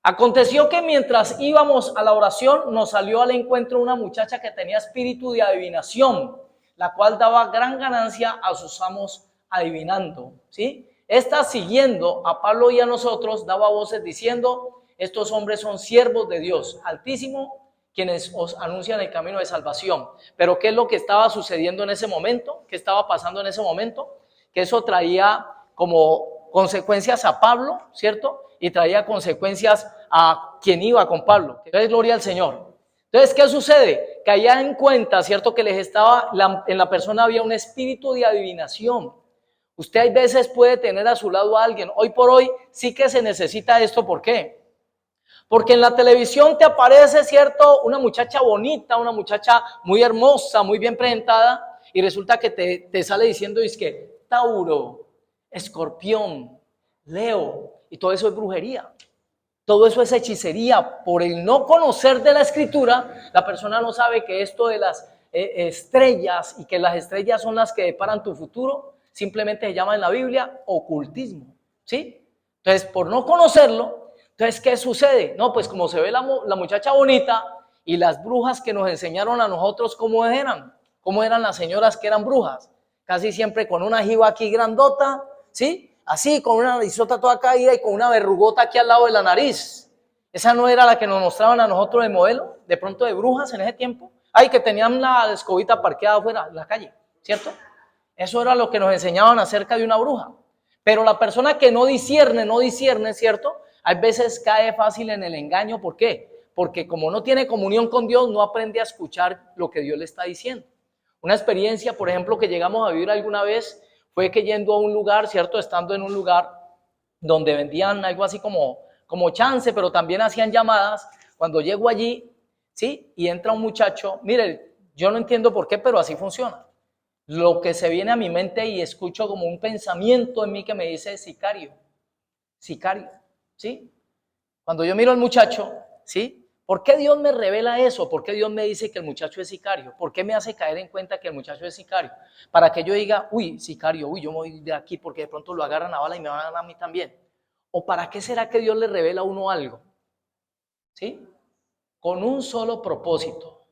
S2: Aconteció que mientras íbamos a la oración nos salió al encuentro una muchacha que tenía espíritu de adivinación, la cual daba gran ganancia a sus amos adivinando, ¿sí? Esta, siguiendo a Pablo y a nosotros, daba voces diciendo, estos hombres son siervos de Dios Altísimo, quienes os anuncian el camino de salvación. Pero ¿qué es lo que estaba sucediendo en ese momento? ¿Qué estaba pasando en ese momento? Que eso traía como consecuencias a Pablo, ¿cierto? Y traía consecuencias a quien iba con Pablo. Entonces, gloria al Señor. Entonces, ¿qué sucede? Caía en cuenta, ¿cierto? Que en la persona había un espíritu de adivinación. Usted hay veces puede tener a su lado a alguien. Hoy por hoy sí que se necesita esto. ¿Por qué? Porque en la televisión te aparece, ¿cierto? Una muchacha bonita, una muchacha muy hermosa, muy bien presentada, y resulta que te sale diciendo, es que Tauro, Escorpión, Leo, y todo eso es brujería. Todo eso es hechicería. Por el no conocer de la escritura, la persona no sabe que esto de las estrellas y que las estrellas son las que deparan tu futuro, simplemente se llama en la Biblia ocultismo, ¿sí? Entonces, por no conocerlo, entonces, ¿qué sucede? No, pues como se ve la muchacha bonita y las brujas que nos enseñaron a nosotros cómo eran las señoras que eran brujas, casi siempre con una jiba aquí grandota, ¿sí? Así, con una narizota toda caída y con una verrugota aquí al lado de la nariz. Esa no era la que nos mostraban a nosotros de modelo, de pronto de brujas en ese tiempo. Ay, que tenían la escobita parqueada afuera en la calle, ¿cierto? Eso era lo que nos enseñaban acerca de una bruja. Pero la persona que no discierne, ¿cierto? A veces cae fácil en el engaño. ¿Por qué? Porque como no tiene comunión con Dios, no aprende a escuchar lo que Dios le está diciendo. Una experiencia, por ejemplo, que llegamos a vivir alguna vez, fue que yendo a un lugar, ¿cierto? Estando en un lugar donde vendían algo así como chance, pero también hacían llamadas. Cuando llego allí, ¿sí? Y entra un muchacho, mire, yo no entiendo por qué, pero así funciona. Lo que se viene a mi mente y escucho como un pensamiento en mí que me dice sicario, ¿sí? Cuando yo miro al muchacho, ¿sí? ¿Por qué Dios me revela eso? ¿Por qué Dios me dice que el muchacho es sicario? ¿Por qué me hace caer en cuenta que el muchacho es sicario? Para que yo diga, uy, sicario, uy, yo me voy de aquí porque de pronto lo agarran a bala y me van a dar a mí también. ¿O para qué será que Dios le revela a uno algo? ¿Sí? Con un solo propósito.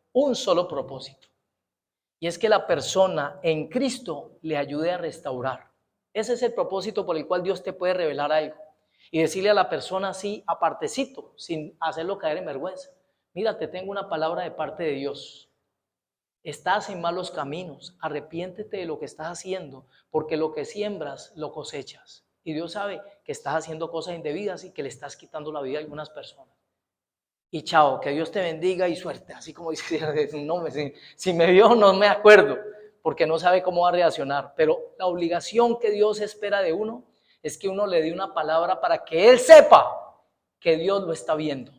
S2: Y es que la persona en Cristo le ayude a restaurar. Ese es el propósito por el cual Dios te puede revelar algo. y decirle a la persona así, apartecito, sin hacerlo caer en vergüenza: mira, te tengo una palabra de parte de Dios. Estás en malos caminos, arrepiéntete de lo que estás haciendo, porque lo que siembras lo cosechas. Y Dios sabe que estás haciendo cosas indebidas y que le estás quitando la vida a algunas personas. Y chao, que Dios te bendiga y suerte. Así como dice, no, si me vio no me acuerdo, porque no sabe cómo va a reaccionar. Pero la obligación que Dios espera de uno es que uno le dé una palabra para que Él sepa que Dios lo está viendo,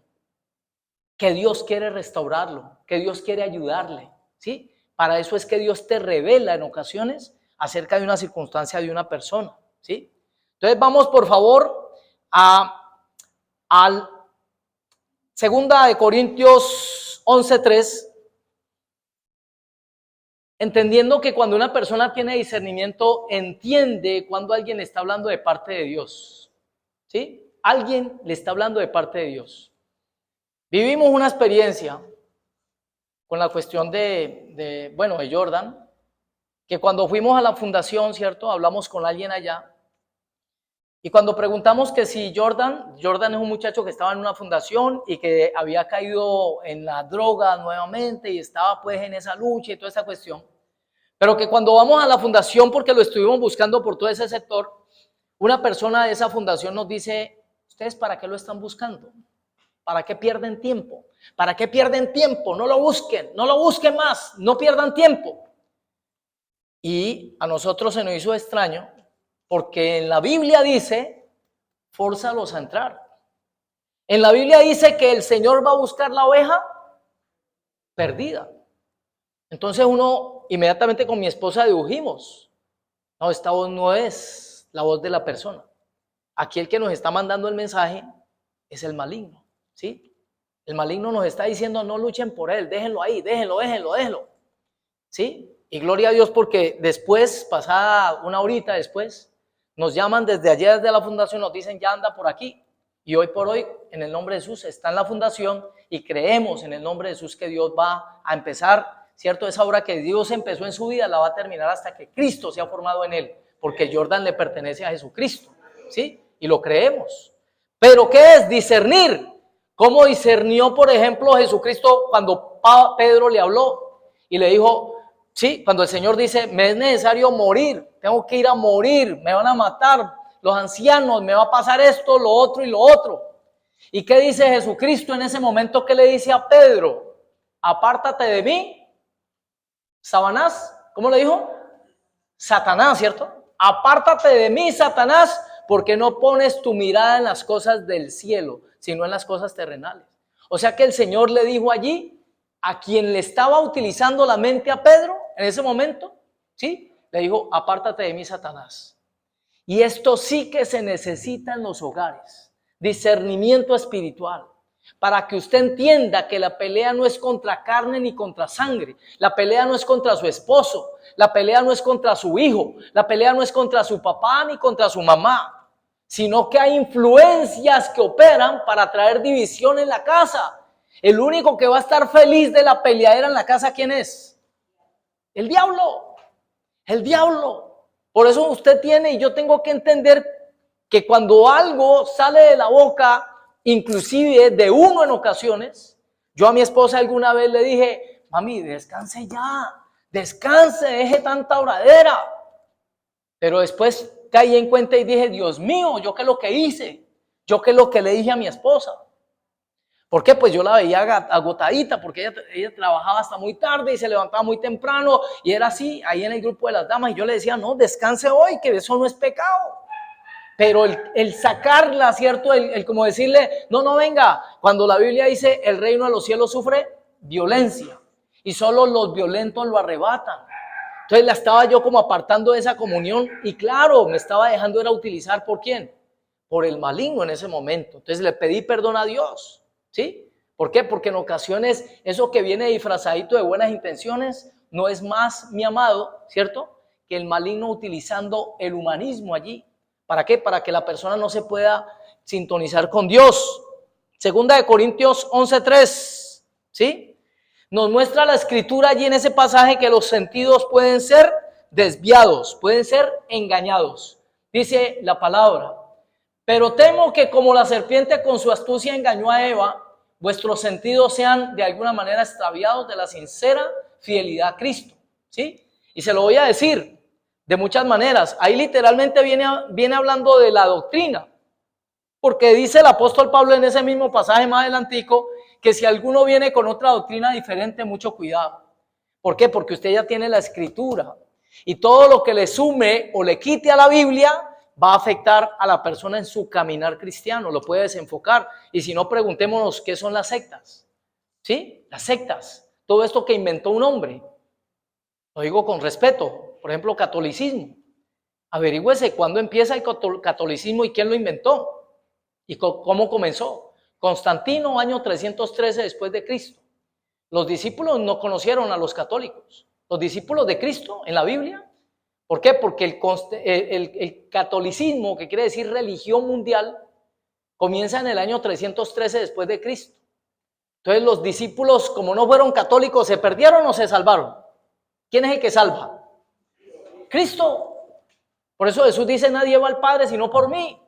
S2: que Dios quiere restaurarlo, que Dios quiere ayudarle, ¿sí? Para eso es que Dios te revela en ocasiones acerca de una circunstancia de una persona, ¿sí? Entonces vamos por favor al 2 Corintios 11:3, entendiendo que cuando una persona tiene discernimiento, entiende cuando alguien está hablando de parte de Dios, ¿sí? Alguien le está hablando de parte de Dios. Vivimos una experiencia con la cuestión de Jordan, que cuando fuimos a la fundación, ¿cierto? Hablamos con alguien allá, y cuando preguntamos que si Jordan es un muchacho que estaba en una fundación y que había caído en la droga nuevamente y estaba pues en esa lucha y toda esa cuestión, pero que cuando vamos a la fundación, porque lo estuvimos buscando por todo ese sector, una persona de esa fundación nos dice: ¿ustedes para qué lo están buscando? ¿Para qué pierden tiempo? ¿Para qué pierden tiempo? No lo busquen más, no pierdan tiempo. Y a nosotros se nos hizo extraño, porque en la Biblia dice: fórzalos a entrar. En la Biblia dice que el Señor va a buscar la oveja perdida. Entonces uno, inmediatamente con mi esposa dedujimos: no, esta voz no es la voz de la persona. Aquí el que nos está mandando el mensaje es el maligno, ¿sí? El maligno nos está diciendo: no luchen por él, déjenlo ahí, déjenlo, ¿sí? Y gloria a Dios, porque después, pasada una horita después, nos llaman desde allá, desde la fundación, nos dicen: ya anda por aquí. Y hoy por hoy, en el nombre de Jesús, está en la fundación y creemos en el nombre de Jesús que Dios va a empezar, ¿cierto? Esa obra que Dios empezó en su vida la va a terminar hasta que Cristo sea formado en él, porque Jordan le pertenece a Jesucristo, ¿sí? Y lo creemos. Pero ¿qué es discernir? ¿Cómo discernió, por ejemplo, Jesucristo cuando Pedro le habló y le dijo: sí, cuando el Señor dice: me es necesario morir, tengo que ir a morir, me van a matar los ancianos, me va a pasar esto, lo otro y lo otro? ¿Y qué dice Jesucristo en ese momento? ¿Qué le dice a Pedro? Apártate de mí, Satanás. ¿Cómo le dijo? Satanás, ¿cierto? Apártate de mí, Satanás, porque no pones tu mirada en las cosas del cielo, sino en las cosas terrenales. O sea que el Señor le dijo allí a quien le estaba utilizando la mente a Pedro en ese momento, ¿sí? Le dijo: apártate de mí, Satanás. Y esto sí que se necesita en los hogares, discernimiento espiritual, para que usted entienda que la pelea no es contra carne ni contra sangre, la pelea no es contra su esposo, la pelea no es contra su hijo, la pelea no es contra su papá ni contra su mamá, sino que hay influencias que operan para traer división en la casa. El único que va a estar feliz de la peleadera en la casa, ¿quién es? El diablo. El diablo. Por eso usted tiene y yo tengo que entender que cuando algo sale de la boca, inclusive de uno en ocasiones, yo a mi esposa alguna vez le dije: mami, descanse ya, descanse, deje tanta oradera. Pero después caí en cuenta y dije: Dios mío, ¿yo qué es lo que hice? ¿Yo qué es lo que le dije a mi esposa? ¿Por qué? Pues yo la veía agotadita, porque ella trabajaba hasta muy tarde y se levantaba muy temprano y era así, ahí en el grupo de las damas, y yo le decía: no, descanse hoy, que eso no es pecado. Pero el sacarla, ¿cierto? El como decirle: no, venga, cuando la Biblia dice el reino de los cielos sufre violencia y solo los violentos lo arrebatan. Entonces la estaba yo como apartando de esa comunión y claro, me estaba dejando era utilizar ¿por quién? Por el maligno en ese momento. Entonces le pedí perdón a Dios. ¿Sí? ¿Por qué? Porque en ocasiones eso que viene disfrazadito de buenas intenciones no es más, mi amado, ¿cierto?, que el maligno utilizando el humanismo allí. ¿Para qué? Para que la persona no se pueda sintonizar con Dios. 2 Corintios 11:3, ¿sí? Nos muestra la escritura allí en ese pasaje que los sentidos pueden ser desviados, pueden ser engañados. Dice la palabra: Pero temo que como la serpiente con su astucia engañó a Eva, vuestros sentidos sean de alguna manera extraviados de la sincera fidelidad a Cristo, ¿sí? Y se lo voy a decir de muchas maneras. Ahí literalmente viene hablando de la doctrina, porque dice el apóstol Pablo en ese mismo pasaje más adelantico que si alguno viene con otra doctrina diferente, mucho cuidado. ¿Por qué? Porque usted ya tiene la escritura y todo lo que le sume o le quite a la Biblia va a afectar a la persona en su caminar cristiano, lo puede desenfocar. Y si no, preguntémonos qué son las sectas, ¿sí? Las sectas, todo esto que inventó un hombre. Lo digo con respeto, por ejemplo, catolicismo. Averígüese cuándo empieza el catolicismo y quién lo inventó y cómo comenzó. Constantino, año 313 después de Cristo. Los discípulos no conocieron a los católicos. Los discípulos de Cristo en la Biblia. ¿Por qué? Porque el catolicismo, que quiere decir religión mundial, comienza en el año 313 después de Cristo. Entonces los discípulos, como no fueron católicos, ¿se perdieron o se salvaron? ¿Quién es el que salva? Cristo. Por eso Jesús dice, nadie va al Padre sino por mí.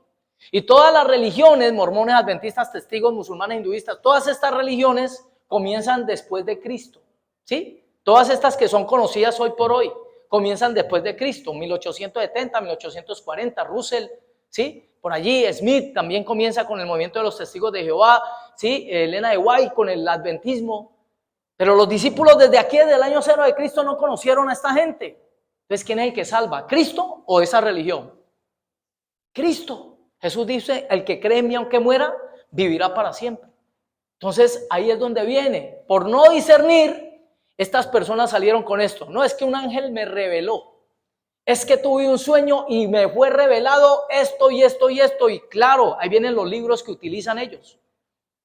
S2: Y todas las religiones, mormones, adventistas, testigos, musulmanes, hinduistas, todas estas religiones comienzan después de Cristo, ¿sí? Todas estas que son conocidas hoy por hoy comienzan después de Cristo, 1870, 1840, Russell, ¿sí? Por allí Smith también comienza con el movimiento de los testigos de Jehová, ¿sí? Elena de White con el adventismo. Pero los discípulos desde aquí, desde el año 0 de Cristo, no conocieron a esta gente. Entonces, ¿quién es el que salva? ¿Cristo o esa religión? Cristo. Jesús dice, el que cree en mí aunque muera, vivirá para siempre. Entonces, ahí es donde viene. Por no discernir, estas personas salieron con esto. No es que un ángel me reveló. Es que tuve un sueño y me fue revelado esto y esto y esto. Y claro, ahí vienen los libros que utilizan ellos.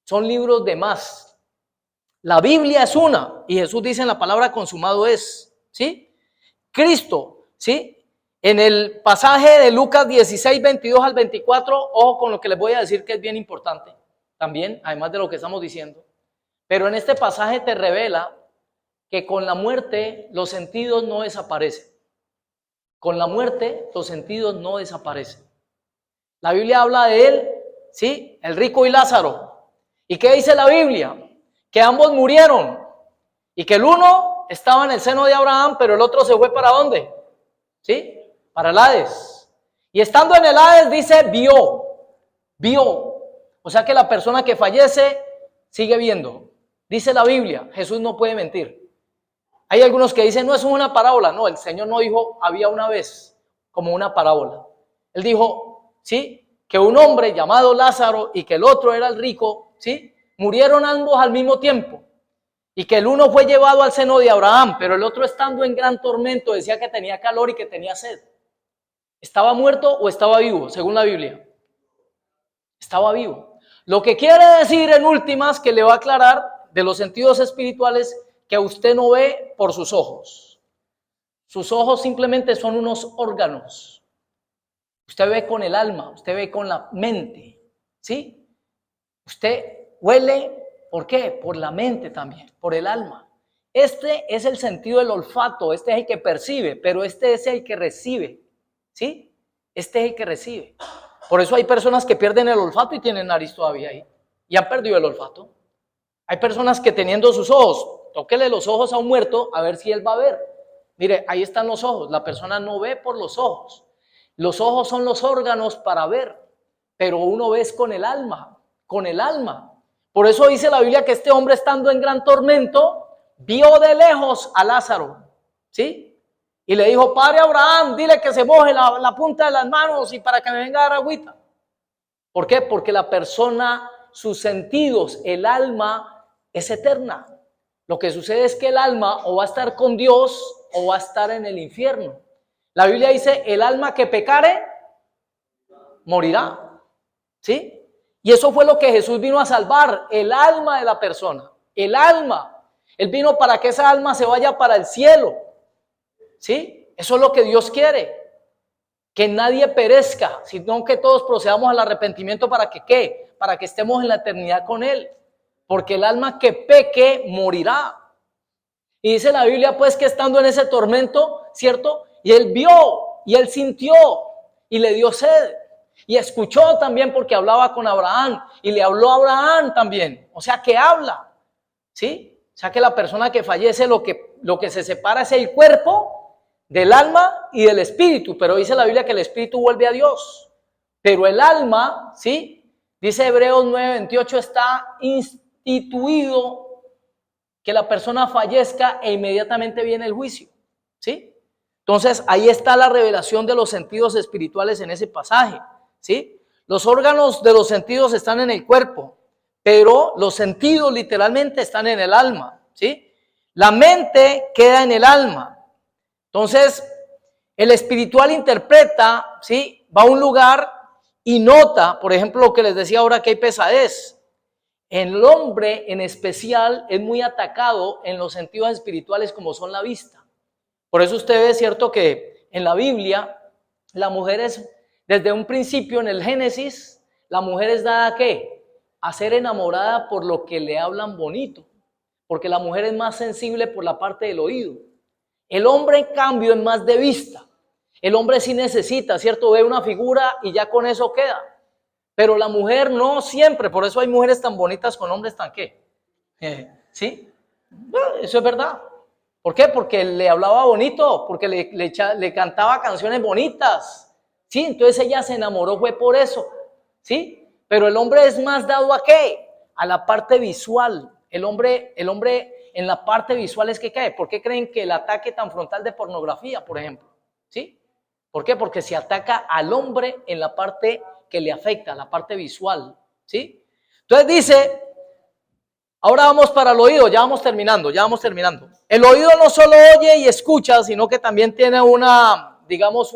S2: Son libros de más. La Biblia es una. Y Jesús dice en la palabra consumado es. ¿Sí? Cristo, ¿sí? En el pasaje de Lucas 16, 22 al 24, ojo con lo que les voy a decir que es bien importante también, además de lo que estamos diciendo. Pero en este pasaje te revela que con la muerte los sentidos no desaparecen. Con la muerte los sentidos no desaparecen. La Biblia habla de él, ¿sí? El rico y Lázaro. ¿Y qué dice la Biblia? Que ambos murieron y que el uno estaba en el seno de Abraham, pero el otro se fue ¿para dónde? ¿Sí? Para el Hades. Y estando en el Hades dice, vio. O sea que la persona que fallece sigue viendo. Dice la Biblia, Jesús no puede mentir. Hay algunos que dicen, no, es una parábola. No, el Señor no dijo, había una vez, como una parábola. Él dijo, ¿sí? Que un hombre llamado Lázaro y que el otro era el rico, ¿sí? Murieron ambos al mismo tiempo. Y que el uno fue llevado al seno de Abraham, pero el otro estando en gran tormento decía que tenía calor y que tenía sed. ¿Estaba muerto o estaba vivo, según la Biblia? Estaba vivo. Lo que quiere decir en últimas, que le va a aclarar de los sentidos espirituales, que usted no ve por sus ojos. Sus ojos simplemente son unos órganos. Usted ve con el alma, usted ve con la mente, ¿sí? Usted huele, ¿por qué? Por la mente también, por el alma. Este es el sentido del olfato, este es el que percibe, pero este es el que recibe, ¿sí? Este es el que recibe. Por eso hay personas que pierden el olfato y tienen nariz todavía ahí, y han perdido el olfato. Hay personas que teniendo sus ojos, tóquele los ojos a un muerto a ver si él va a ver. Mire, ahí están los ojos, la persona no ve por los ojos. Los ojos son los órganos para ver, pero uno ve con el alma, con el alma. Por eso dice la Biblia que este hombre, estando en gran tormento, vio de lejos a Lázaro, ¿sí? Y le dijo, Padre Abraham, dile que se moje la punta de las manos y para que me venga a dar agüita. ¿Por qué? Porque la persona, sus sentidos, el alma es eterna. Lo que sucede es que el alma o va a estar con Dios o va a estar en el infierno. La Biblia dice, el alma que pecare, morirá. ¿Sí? Y eso fue lo que Jesús vino a salvar, el alma de la persona. El alma. Él vino para que esa alma se vaya para el cielo. ¿Sí? Eso es lo que Dios quiere. Que nadie perezca, sino que todos procedamos al arrepentimiento para que ¿qué? Para que estemos en la eternidad con Él. Porque el alma que peque morirá. Y dice la Biblia pues que estando en ese tormento, ¿cierto? Y él vio y él sintió y le dio sed. Y escuchó también porque hablaba con Abraham y le habló a Abraham también. O sea que habla, ¿sí? O sea que la persona que fallece lo que se separa es el cuerpo del alma y del espíritu. Pero dice la Biblia que el espíritu vuelve a Dios. Pero el alma, ¿sí? Dice Hebreos 9:28, está instituido que la persona fallezca e inmediatamente viene el juicio, ¿sí? Entonces ahí está la revelación de los sentidos espirituales en ese pasaje, ¿sí? Los órganos de los sentidos están en el cuerpo, pero los sentidos literalmente están en el alma, ¿sí? La mente queda en el alma. Entonces el espiritual interpreta, ¿sí? Va a un lugar y nota, por ejemplo, lo que les decía ahora, que hay pesadez. El hombre en especial es muy atacado en los sentidos espirituales como son la vista. Por eso usted ve, cierto, que en la Biblia la mujer es, desde un principio en el Génesis, la mujer es dada ¿a qué? A ser enamorada por lo que le hablan bonito, porque la mujer es más sensible por la parte del oído. El hombre, en cambio, es más de vista. El hombre sí necesita, ¿cierto? Ve una figura y ya con eso queda. Pero la mujer no siempre, por eso hay mujeres tan bonitas con hombres tan ¿qué? ¿Sí? Bueno, eso es verdad. ¿Por qué? Porque le hablaba bonito, porque le cantaba canciones bonitas. ¿Sí? Entonces ella se enamoró, fue por eso. ¿Sí? Pero el hombre es más dado ¿a qué? A la parte visual. El hombre en la parte visual es que cae. ¿Por qué creen que el ataque tan frontal de pornografía, por ejemplo? ¿Sí? ¿Por qué? Porque se ataca al hombre en la parte que le afecta, la parte visual, ¿sí? Entonces dice, ahora vamos para el oído, ya vamos terminando. El oído no solo oye y escucha, sino que también tiene una, digamos,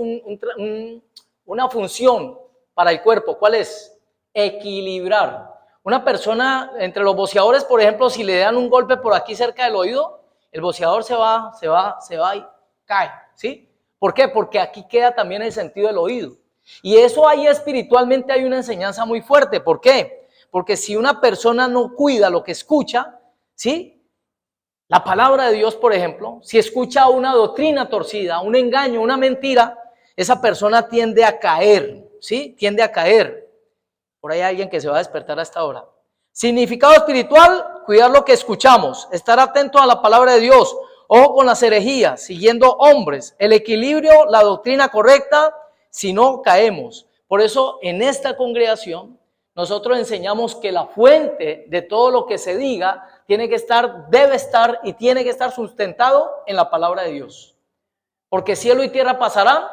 S2: una función para el cuerpo. ¿Cuál es? Equilibrar. Una persona, entre los boxeadores, por ejemplo, si le dan un golpe por aquí cerca del oído, el boxeador se va y cae, ¿sí? ¿Por qué? Porque aquí queda también el sentido del oído. Y eso ahí espiritualmente hay una enseñanza muy fuerte. ¿Por qué? Porque si una persona no cuida lo que escucha, ¿sí? La palabra de Dios, por ejemplo, si escucha una doctrina torcida, un engaño, una mentira, esa persona tiende a caer, ¿sí? Tiende a caer. Por ahí hay alguien que se va a despertar a esta hora. Significado espiritual, cuidar lo que escuchamos, estar atento a la palabra de Dios. Ojo con las herejías, siguiendo hombres, el equilibrio, la doctrina correcta, si no caemos. Por eso en esta congregación nosotros enseñamos que la fuente de todo lo que se diga tiene que estar, debe estar y tiene que estar sustentado en la palabra de Dios. Porque cielo y tierra pasarán,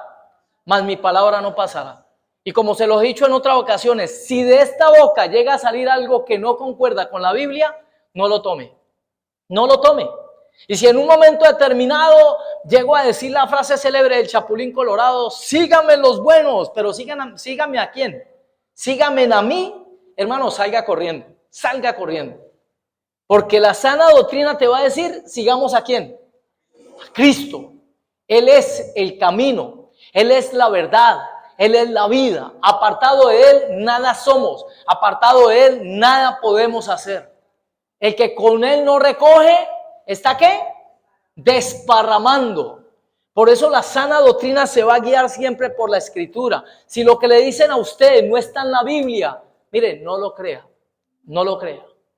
S2: mas mi palabra no pasará. Y como se los he dicho en otras ocasiones, si de esta boca llega a salir algo que no concuerda con la Biblia, no lo tome. No lo tome. Y si en un momento determinado llego a decir la frase célebre del Chapulín Colorado, síganme los buenos, pero síganme ¿a quién? Síganme a mí, hermano, salga corriendo. Porque la sana doctrina te va a decir, sigamos ¿a quién? A Cristo. Él es el camino, Él es la verdad, Él es la vida. Apartado de Él, nada somos. Apartado de Él, nada podemos hacer. El que con Él no recoge, ¿está qué? Desparramando. Por eso la sana doctrina se va a guiar siempre por la Escritura. Si lo que le dicen a usted no está en la Biblia, mire, no lo crea,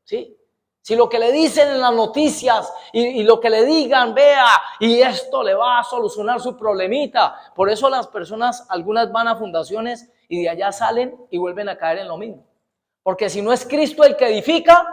S2: ¿sí? Si lo que le dicen en las noticias y lo que le digan, vea, y esto le va a solucionar su problemita. Por eso las personas, algunas van a fundaciones y de allá salen y vuelven a caer en lo mismo. Porque si no es Cristo el que edifica,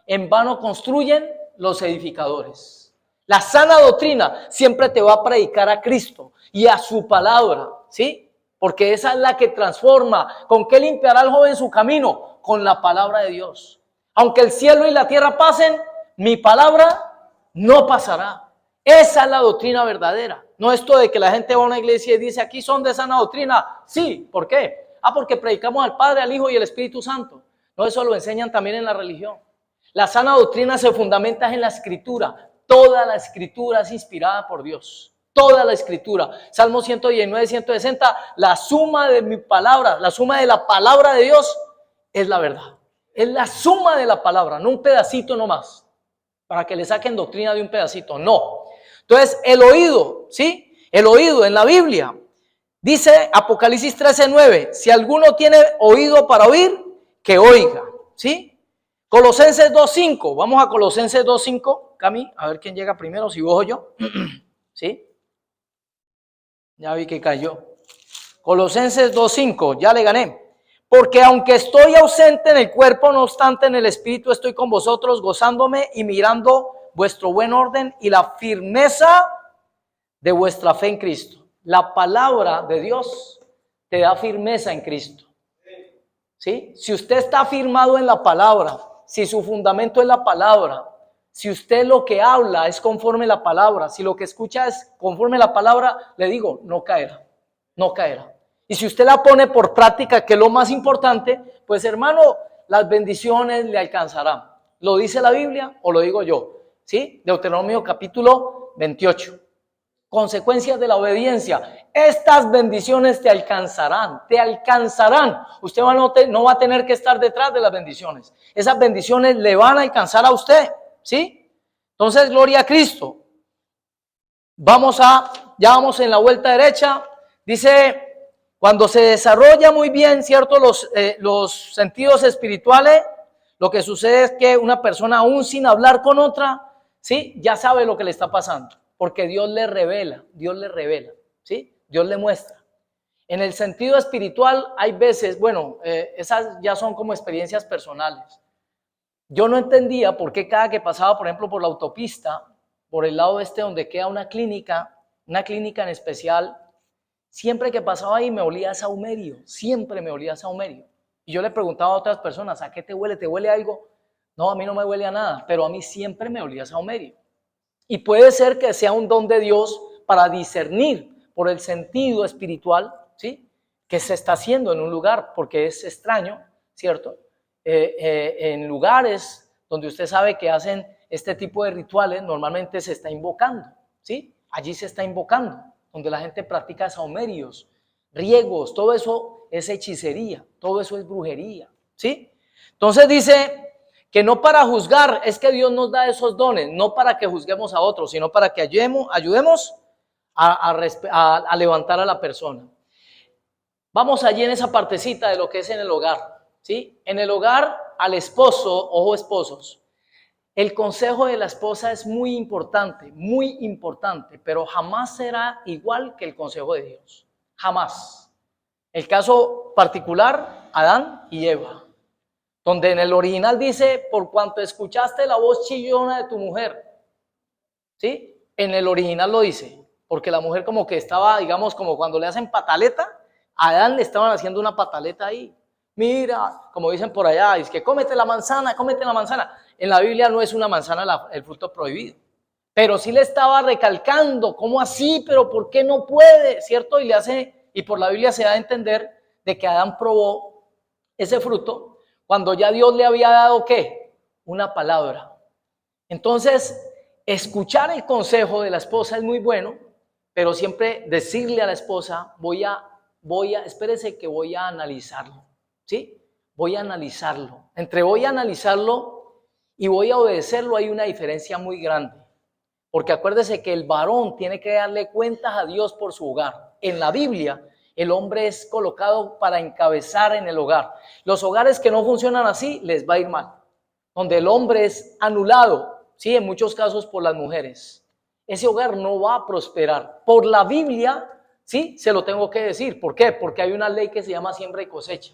S2: en vano construyen los edificadores. La sana doctrina siempre te va a predicar a Cristo y a su palabra, ¿sí? Porque esa es la que transforma. ¿Con qué limpiará el joven su camino? Con la palabra de Dios. Aunque el cielo y la tierra pasen, mi palabra no pasará. Esa es la doctrina verdadera. No esto de que la gente va a una iglesia y dice, aquí son de sana doctrina. Sí, ¿por qué? Porque predicamos al Padre, al Hijo y al Espíritu Santo. No, eso lo enseñan también en la religión. La sana doctrina se fundamenta en la Escritura. Toda la Escritura es inspirada por Dios. Toda la Escritura. Salmo 119, 160, la suma de mi palabra, la suma de la palabra de Dios es la verdad. Es la suma de la palabra, no un pedacito nomás, para que le saquen doctrina de un pedacito, no. Entonces, el oído, ¿sí? El oído en la Biblia Dice Apocalipsis 13:9, si alguno tiene oído para oír, que oiga, ¿sí? Colosenses 2:5, vamos a Colosenses 2:5, Cami, a ver quién llega primero, si vos o yo, ¿sí? Ya vi que cayó. Colosenses 2:5, ya le gané. Porque aunque estoy ausente en el cuerpo, no obstante en el espíritu estoy con vosotros, gozándome y mirando vuestro buen orden y la firmeza de vuestra fe en Cristo. La palabra de Dios te da firmeza en Cristo. ¿Sí? Si usted está firmado en la palabra, si su fundamento es la palabra, si usted lo que habla es conforme a la palabra, si lo que escucha es conforme a la palabra, le digo, no caerá, no caerá. Y si usted la pone por práctica, que es lo más importante, pues hermano, las bendiciones le alcanzarán. ¿Lo dice la Biblia o lo digo yo? ¿Sí? Deuteronomio capítulo 28. Consecuencias de la obediencia. Estas bendiciones te alcanzarán, te alcanzarán. Usted no va a tener que estar detrás de las bendiciones. Esas bendiciones le van a alcanzar a usted, ¿sí? Entonces, gloria a Cristo. Ya vamos en la vuelta derecha. Dice, cuando se desarrolla muy bien, ¿cierto? Los sentidos espirituales, lo que sucede es que una persona aún sin hablar con otra, ¿sí? Ya sabe lo que le está pasando. Porque Dios le revela, ¿sí? Dios le muestra. En el sentido espiritual hay veces, bueno, esas ya son como experiencias personales. Yo no entendía por qué cada que pasaba, por ejemplo, por la autopista, por el lado donde queda una clínica en especial, siempre que pasaba ahí me olía a saumerio, siempre me olía a saumerio. Y yo le preguntaba a otras personas, ¿a qué te huele? ¿Te huele algo? No, a mí no me huele a nada, pero a mí siempre me olía a saumerio. Y puede ser que sea un don de Dios para discernir por el sentido espiritual, ¿sí? Que se está haciendo en un lugar, porque es extraño, ¿cierto? En lugares donde usted sabe que hacen este tipo de rituales, normalmente se está invocando, ¿sí? Allí se está invocando, donde la gente practica saumerios, riegos, todo eso es hechicería, todo eso es brujería, ¿sí? Entonces dice que no para juzgar, es que Dios nos da esos dones, no para que juzguemos a otros, sino para que ayudemos a levantar a la persona. Vamos allí en esa partecita de lo que es en el hogar, ¿sí? En el hogar, al esposo, ojo esposos, el consejo de la esposa es muy importante, pero jamás será igual que el consejo de Dios, jamás. El caso particular, Adán y Eva, donde en el original dice, por cuanto escuchaste la voz chillona de tu mujer, ¿sí? En el original lo dice, porque la mujer como que estaba, digamos, como cuando le hacen pataleta, a Adán le estaban haciendo una pataleta ahí. Mira, como dicen por allá, es que cómete la manzana. En la Biblia no es una manzana el fruto prohibido, pero sí le estaba recalcando, ¿cómo así? ¿Pero por qué no puede? ¿Cierto? Y por la Biblia se da a entender de que Adán probó ese fruto cuando ya Dios le había dado, ¿qué? Una palabra. Entonces, escuchar el consejo de la esposa es muy bueno, pero siempre decirle a la esposa, espérese que voy a analizarlo, ¿sí? Voy a analizarlo. Entre voy a analizarlo y voy a obedecerlo hay una diferencia muy grande. Porque acuérdese que el varón tiene que darle cuentas a Dios por su hogar. En la Biblia, el hombre es colocado para encabezar en el hogar. Los hogares que no funcionan así, les va a ir mal. Donde el hombre es anulado, ¿sí? En muchos casos por las mujeres. Ese hogar no va a prosperar. Por la Biblia, ¿sí? Se lo tengo que decir. ¿Por qué? Porque hay una ley que se llama siembra y cosecha.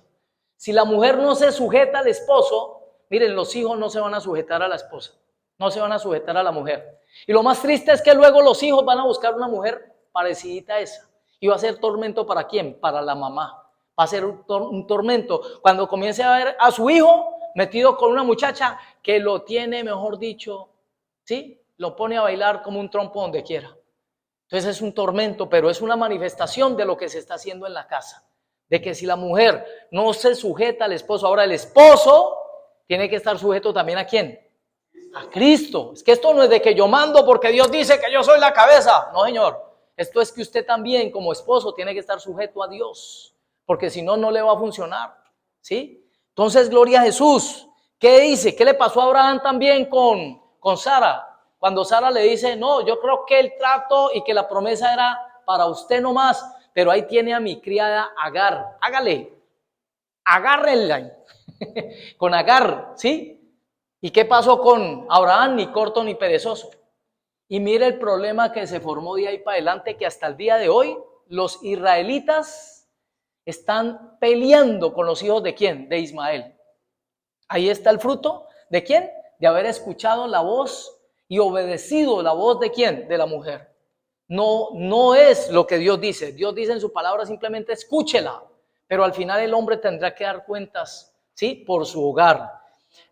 S2: Si la mujer no se sujeta al esposo, miren, los hijos no se van a sujetar a la esposa. No se van a sujetar a la mujer. Y lo más triste es que luego los hijos van a buscar una mujer parecida a esa. Y va a ser tormento ¿para quién? Para la mamá. Va a ser un tormento cuando comience a ver a su hijo metido con una muchacha que lo tiene, mejor dicho, ¿sí? Lo pone a bailar como un trompo donde quiera. Entonces es un tormento, pero es una manifestación de lo que se está haciendo en la casa. De que si la mujer no se sujeta al esposo, ahora el esposo tiene que estar sujeto también ¿a quién? A Cristo. Es que esto no es de que yo mando porque Dios dice que yo soy la cabeza. No, señor. Esto es que usted también como esposo tiene que estar sujeto a Dios, porque si no, no le va a funcionar, ¿sí? Entonces, gloria a Jesús. ¿Qué dice? ¿Qué le pasó a Abraham también con Sara? Cuando Sara le dice, no, yo creo que el trato y que la promesa era para usted nomás, pero ahí tiene a mi criada Agar. Hágale, agárrenla con Agar, ¿sí? ¿Y qué pasó con Abraham? Ni corto ni perezoso. Y mire el problema que se formó de ahí para adelante, que hasta el día de hoy los israelitas están peleando con los hijos ¿de quién? De Ismael. Ahí está el fruto, ¿de quién? De haber escuchado la voz y obedecido la voz ¿de quién? De la mujer. No es lo que Dios dice. Dios dice en su palabra simplemente escúchela, pero al final el hombre tendrá que dar cuentas, ¿sí? Por su hogar.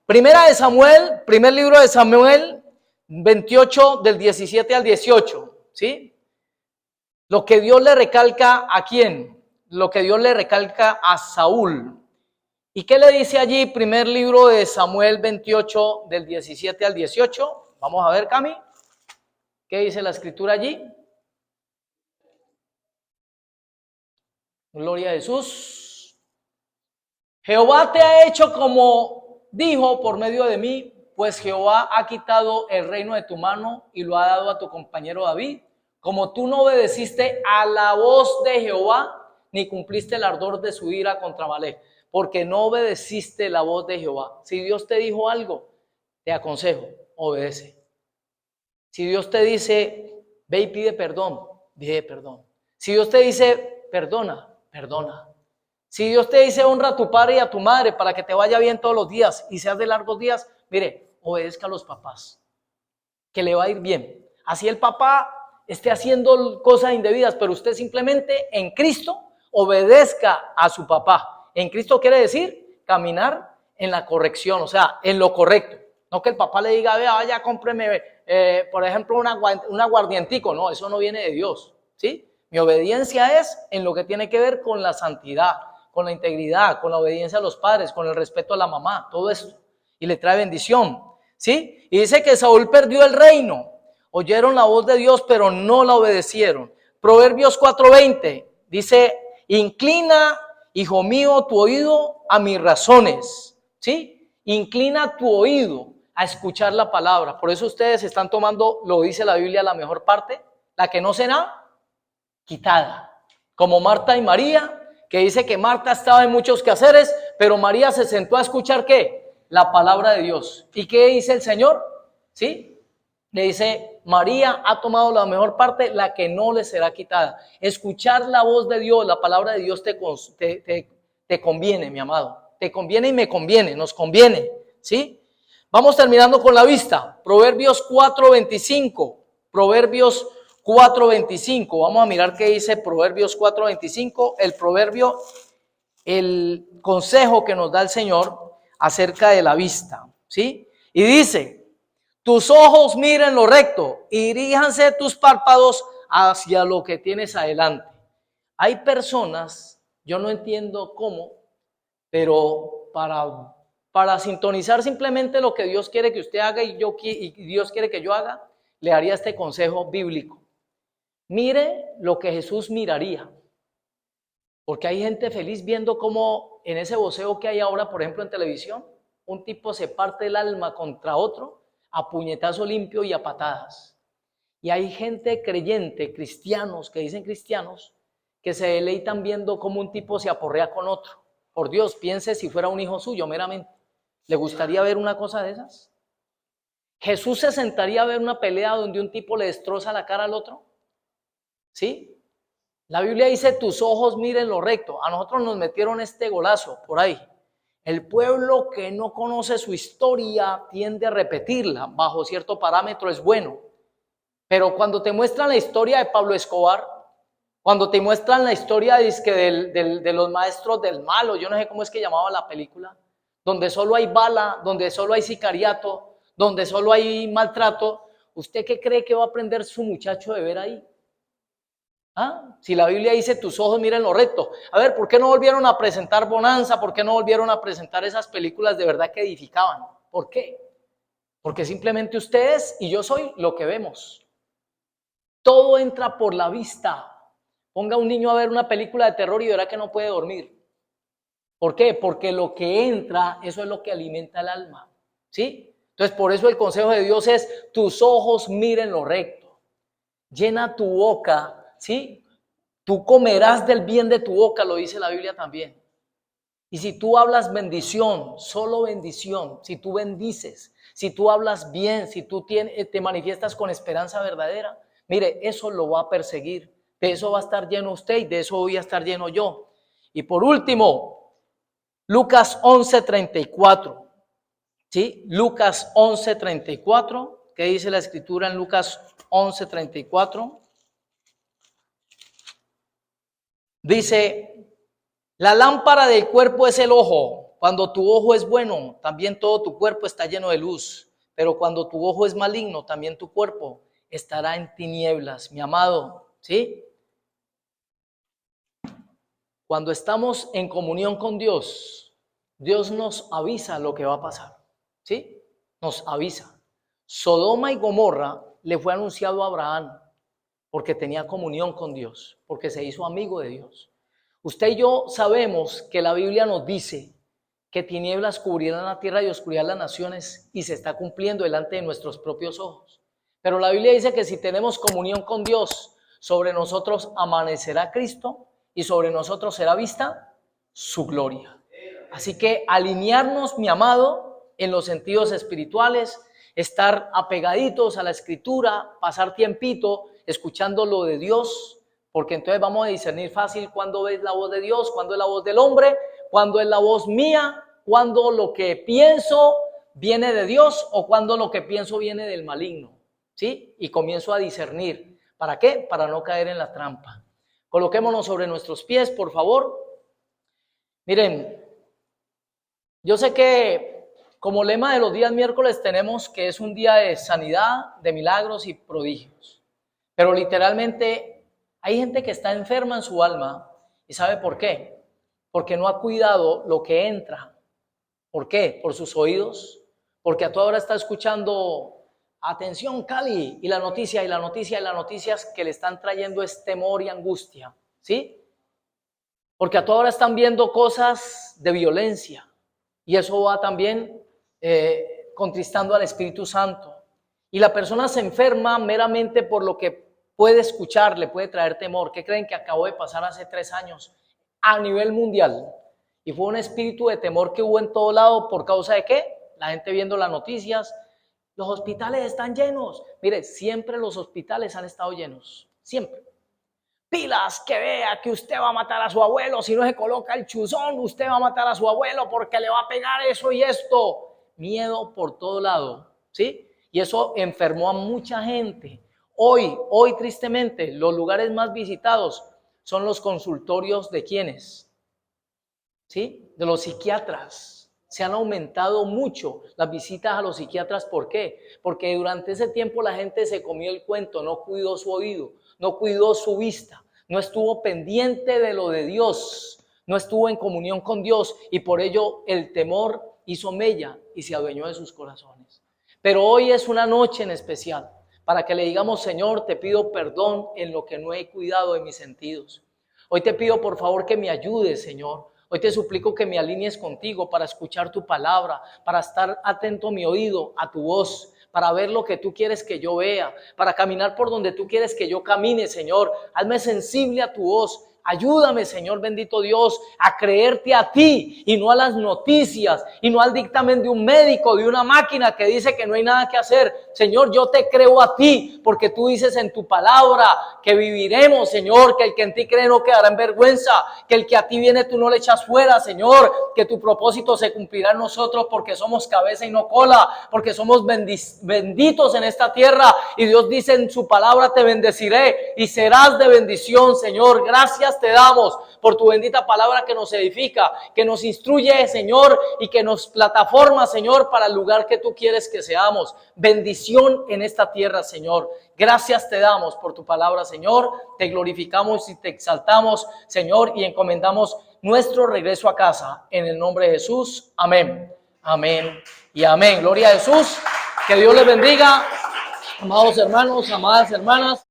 S2: Primera de Samuel, primer libro de Samuel, 28 del 17 al 18, ¿sí? Lo que Dios le recalca ¿a quién? Lo que Dios le recalca a Saúl. ¿Y qué le dice allí? Primer libro de Samuel 28 del 17 al 18. Vamos a ver, Cami. ¿Qué dice la escritura allí? Gloria a Jesús. Jehová te ha hecho como dijo por medio de mí, pues Jehová ha quitado el reino de tu mano y lo ha dado a tu compañero David. Como tú no obedeciste a la voz de Jehová, ni cumpliste el ardor de su ira contra Amalec, porque no obedeciste la voz de Jehová. Si Dios te dijo algo, te aconsejo, obedece. Si Dios te dice, ve y pide perdón, pide perdón. Si Dios te dice, perdona, perdona. Si Dios te dice, honra a tu padre y a tu madre para que te vaya bien todos los días y seas de largos días, mire, obedezca a los papás, que le va a ir bien. Así el papá esté haciendo cosas indebidas, pero usted simplemente en Cristo obedezca a su papá. En Cristo quiere decir caminar en la corrección, o sea, en lo correcto. No que el papá le diga, vaya, cómpreme, por ejemplo, un aguardientico. No, eso no viene de Dios, ¿sí? Mi obediencia es en lo que tiene que ver con la santidad, con la integridad, con la obediencia a los padres, con el respeto a la mamá, todo eso. Y le trae bendición, ¿sí? Y dice que Saúl perdió el reino. Oyeron la voz de Dios, pero no la obedecieron. Proverbios 4:20 dice, inclina, hijo mío, tu oído a mis razones, ¿sí? Inclina tu oído a escuchar la palabra. Por eso ustedes están tomando, lo dice la Biblia, la mejor parte, la que no será quitada. Como Marta y María, que dice que Marta estaba en muchos quehaceres, pero María se sentó a escuchar ¿qué? La palabra de Dios. ¿Y qué dice el Señor? ¿Sí? Le dice, María ha tomado la mejor parte, la que no le será quitada. Escuchar la voz de Dios, la palabra de Dios te conviene, mi amado. Te conviene y me conviene, nos conviene, ¿sí? Vamos terminando con la vista. Proverbios 4:25. Proverbios 4:25. Vamos a mirar qué dice Proverbios 4:25. El proverbio, el consejo que nos da el Señor acerca de la vista, ¿sí? Y dice, tus ojos miren lo recto y diríjanse tus párpados hacia lo que tienes adelante. Hay personas, yo no entiendo cómo, pero para sintonizar simplemente lo que Dios quiere que usted haga y Dios quiere que yo haga, le haría este consejo bíblico. Mire lo que Jesús miraría. Porque hay gente feliz viendo cómo en ese voceo que hay ahora, por ejemplo en televisión, un tipo se parte el alma contra otro a puñetazo limpio y a patadas. Y hay gente creyente, cristianos, que dicen cristianos, que se deleitan viendo cómo un tipo se aporrea con otro. Por Dios, piense si fuera un hijo suyo meramente. ¿Le gustaría ver una cosa de esas? ¿Jesús se sentaría a ver una pelea donde un tipo le destroza la cara al otro? ¿Sí? La Biblia dice, tus ojos miren lo recto. A nosotros nos metieron este golazo por ahí. El pueblo que no conoce su historia tiende a repetirla. Bajo cierto parámetro es bueno. Pero cuando te muestran la historia de Pablo Escobar, cuando te muestran la historia de los maestros del malo, yo no sé cómo es que llamaba la película, donde solo hay bala, donde solo hay sicariato, donde solo hay maltrato, ¿usted qué cree que va a aprender su muchacho de ver ahí? ¿Ah? Si la Biblia dice tus ojos miren lo recto. A ver, ¿por qué no volvieron a presentar Bonanza? ¿Por qué no volvieron a presentar esas películas de verdad que edificaban? ¿Por qué? Porque simplemente ustedes y yo soy lo que vemos. Todo entra por la vista. Ponga a un niño a ver una película de terror y verá que no puede dormir. ¿Por qué? Porque lo que entra, eso es lo que alimenta el alma. ¿Sí? Entonces, por eso el consejo de Dios es, tus ojos miren lo recto. Llena tu boca, ¿sí? Tú comerás del bien de tu boca, lo dice la Biblia también. Y si tú hablas bendición, solo bendición, si tú bendices, si tú hablas bien, si tú te manifiestas con esperanza verdadera, mire, eso lo va a perseguir. De eso va a estar lleno usted y de eso voy a estar lleno yo. Y por último, Lucas 11:34. ¿Sí? Lucas 11:34. ¿Qué dice la escritura en Lucas 11:34? Dice, la lámpara del cuerpo es el ojo. Cuando tu ojo es bueno, también todo tu cuerpo está lleno de luz. Pero cuando tu ojo es maligno, también tu cuerpo estará en tinieblas. Mi amado, ¿sí? Cuando estamos en comunión con Dios, Dios nos avisa lo que va a pasar, ¿sí? Nos avisa. Sodoma y Gomorra le fue anunciado a Abraham porque tenía comunión con Dios, porque se hizo amigo de Dios. Usted y yo sabemos que la Biblia nos dice que tinieblas cubrirán la tierra y oscuridad las naciones, y se está cumpliendo delante de nuestros propios ojos. Pero la Biblia dice que si tenemos comunión con Dios, sobre nosotros amanecerá Cristo y sobre nosotros será vista su gloria. Así que alinearnos, mi amado, en los sentidos espirituales, estar apegaditos a la Escritura, pasar tiempito escuchando lo de Dios, porque entonces vamos a discernir fácil cuándo es la voz de Dios, cuándo es la voz del hombre, cuándo es la voz mía, cuándo lo que pienso viene de Dios o cuándo lo que pienso viene del maligno, ¿sí? Y comienzo a discernir. ¿Para qué? Para no caer en la trampa. Coloquémonos sobre nuestros pies, por favor. Miren, yo sé que como lema de los días miércoles tenemos que es un día de sanidad, de milagros y prodigios. Pero literalmente hay gente que está enferma en su alma. ¿Y sabe por qué? Porque no ha cuidado lo que entra. ¿Por qué? Por sus oídos. Porque a toda hora está escuchando, atención Cali, y la noticia, y la noticia, y las noticias que le están trayendo es temor y angustia. ¿Sí? Porque a toda hora están viendo cosas de violencia. Y eso va también contristando al Espíritu Santo. Y la persona se enferma meramente por lo que puede escuchar, le puede traer temor. ¿Qué creen que acabó de pasar hace 3 años a nivel mundial? Y fue un espíritu de temor que hubo en todo lado. ¿Por causa de qué? La gente viendo las noticias. Los hospitales están llenos. Mire, siempre los hospitales han estado llenos. Siempre. Pilas, que vea que usted va a matar a su abuelo. Si no se coloca el chuzón, usted va a matar a su abuelo porque le va a pegar eso y esto. Miedo por todo lado, ¿sí? Y eso enfermó a mucha gente. Hoy tristemente, los lugares más visitados son los consultorios de ¿quiénes? ¿Sí? De los psiquiatras. Se han aumentado mucho las visitas a los psiquiatras. ¿Por qué? Porque durante ese tiempo la gente se comió el cuento, no cuidó su oído, no cuidó su vista, no estuvo pendiente de lo de Dios, no estuvo en comunión con Dios y por ello el temor hizo mella y se adueñó de sus corazones. Pero hoy es una noche en especial para que le digamos, Señor, te pido perdón en lo que no he cuidado de mis sentidos. Hoy te pido por favor que me ayudes, Señor. Hoy te suplico que me alinees contigo para escuchar tu palabra, para estar atento a mi oído, a tu voz, para ver lo que tú quieres que yo vea, para caminar por donde tú quieres que yo camine, Señor. Hazme sensible a tu voz. Ayúdame, Señor bendito Dios, a creerte a ti y no a las noticias y no al dictamen de un médico, de una máquina que dice que no hay nada que hacer. Señor, yo te creo a ti porque tú dices en tu palabra que viviremos, Señor, que el que en ti cree no quedará en vergüenza, que el que a ti viene tú no le echas fuera, Señor, que tu propósito se cumplirá en nosotros porque somos cabeza y no cola, porque somos benditos en esta tierra y Dios dice en su palabra te bendeciré y serás de bendición, Señor. Gracias te damos por tu bendita palabra que nos edifica, que nos instruye, Señor, y que nos plataforma, Señor, para el lugar que tú quieres que seamos. Bendición en esta tierra, Señor. Gracias te damos por tu palabra, Señor. Te glorificamos y te exaltamos, Señor, y encomendamos nuestro regreso a casa. En el nombre de Jesús. Amén. Amén y amén. Gloria a Jesús. Que Dios les bendiga. Amados hermanos, amadas hermanas.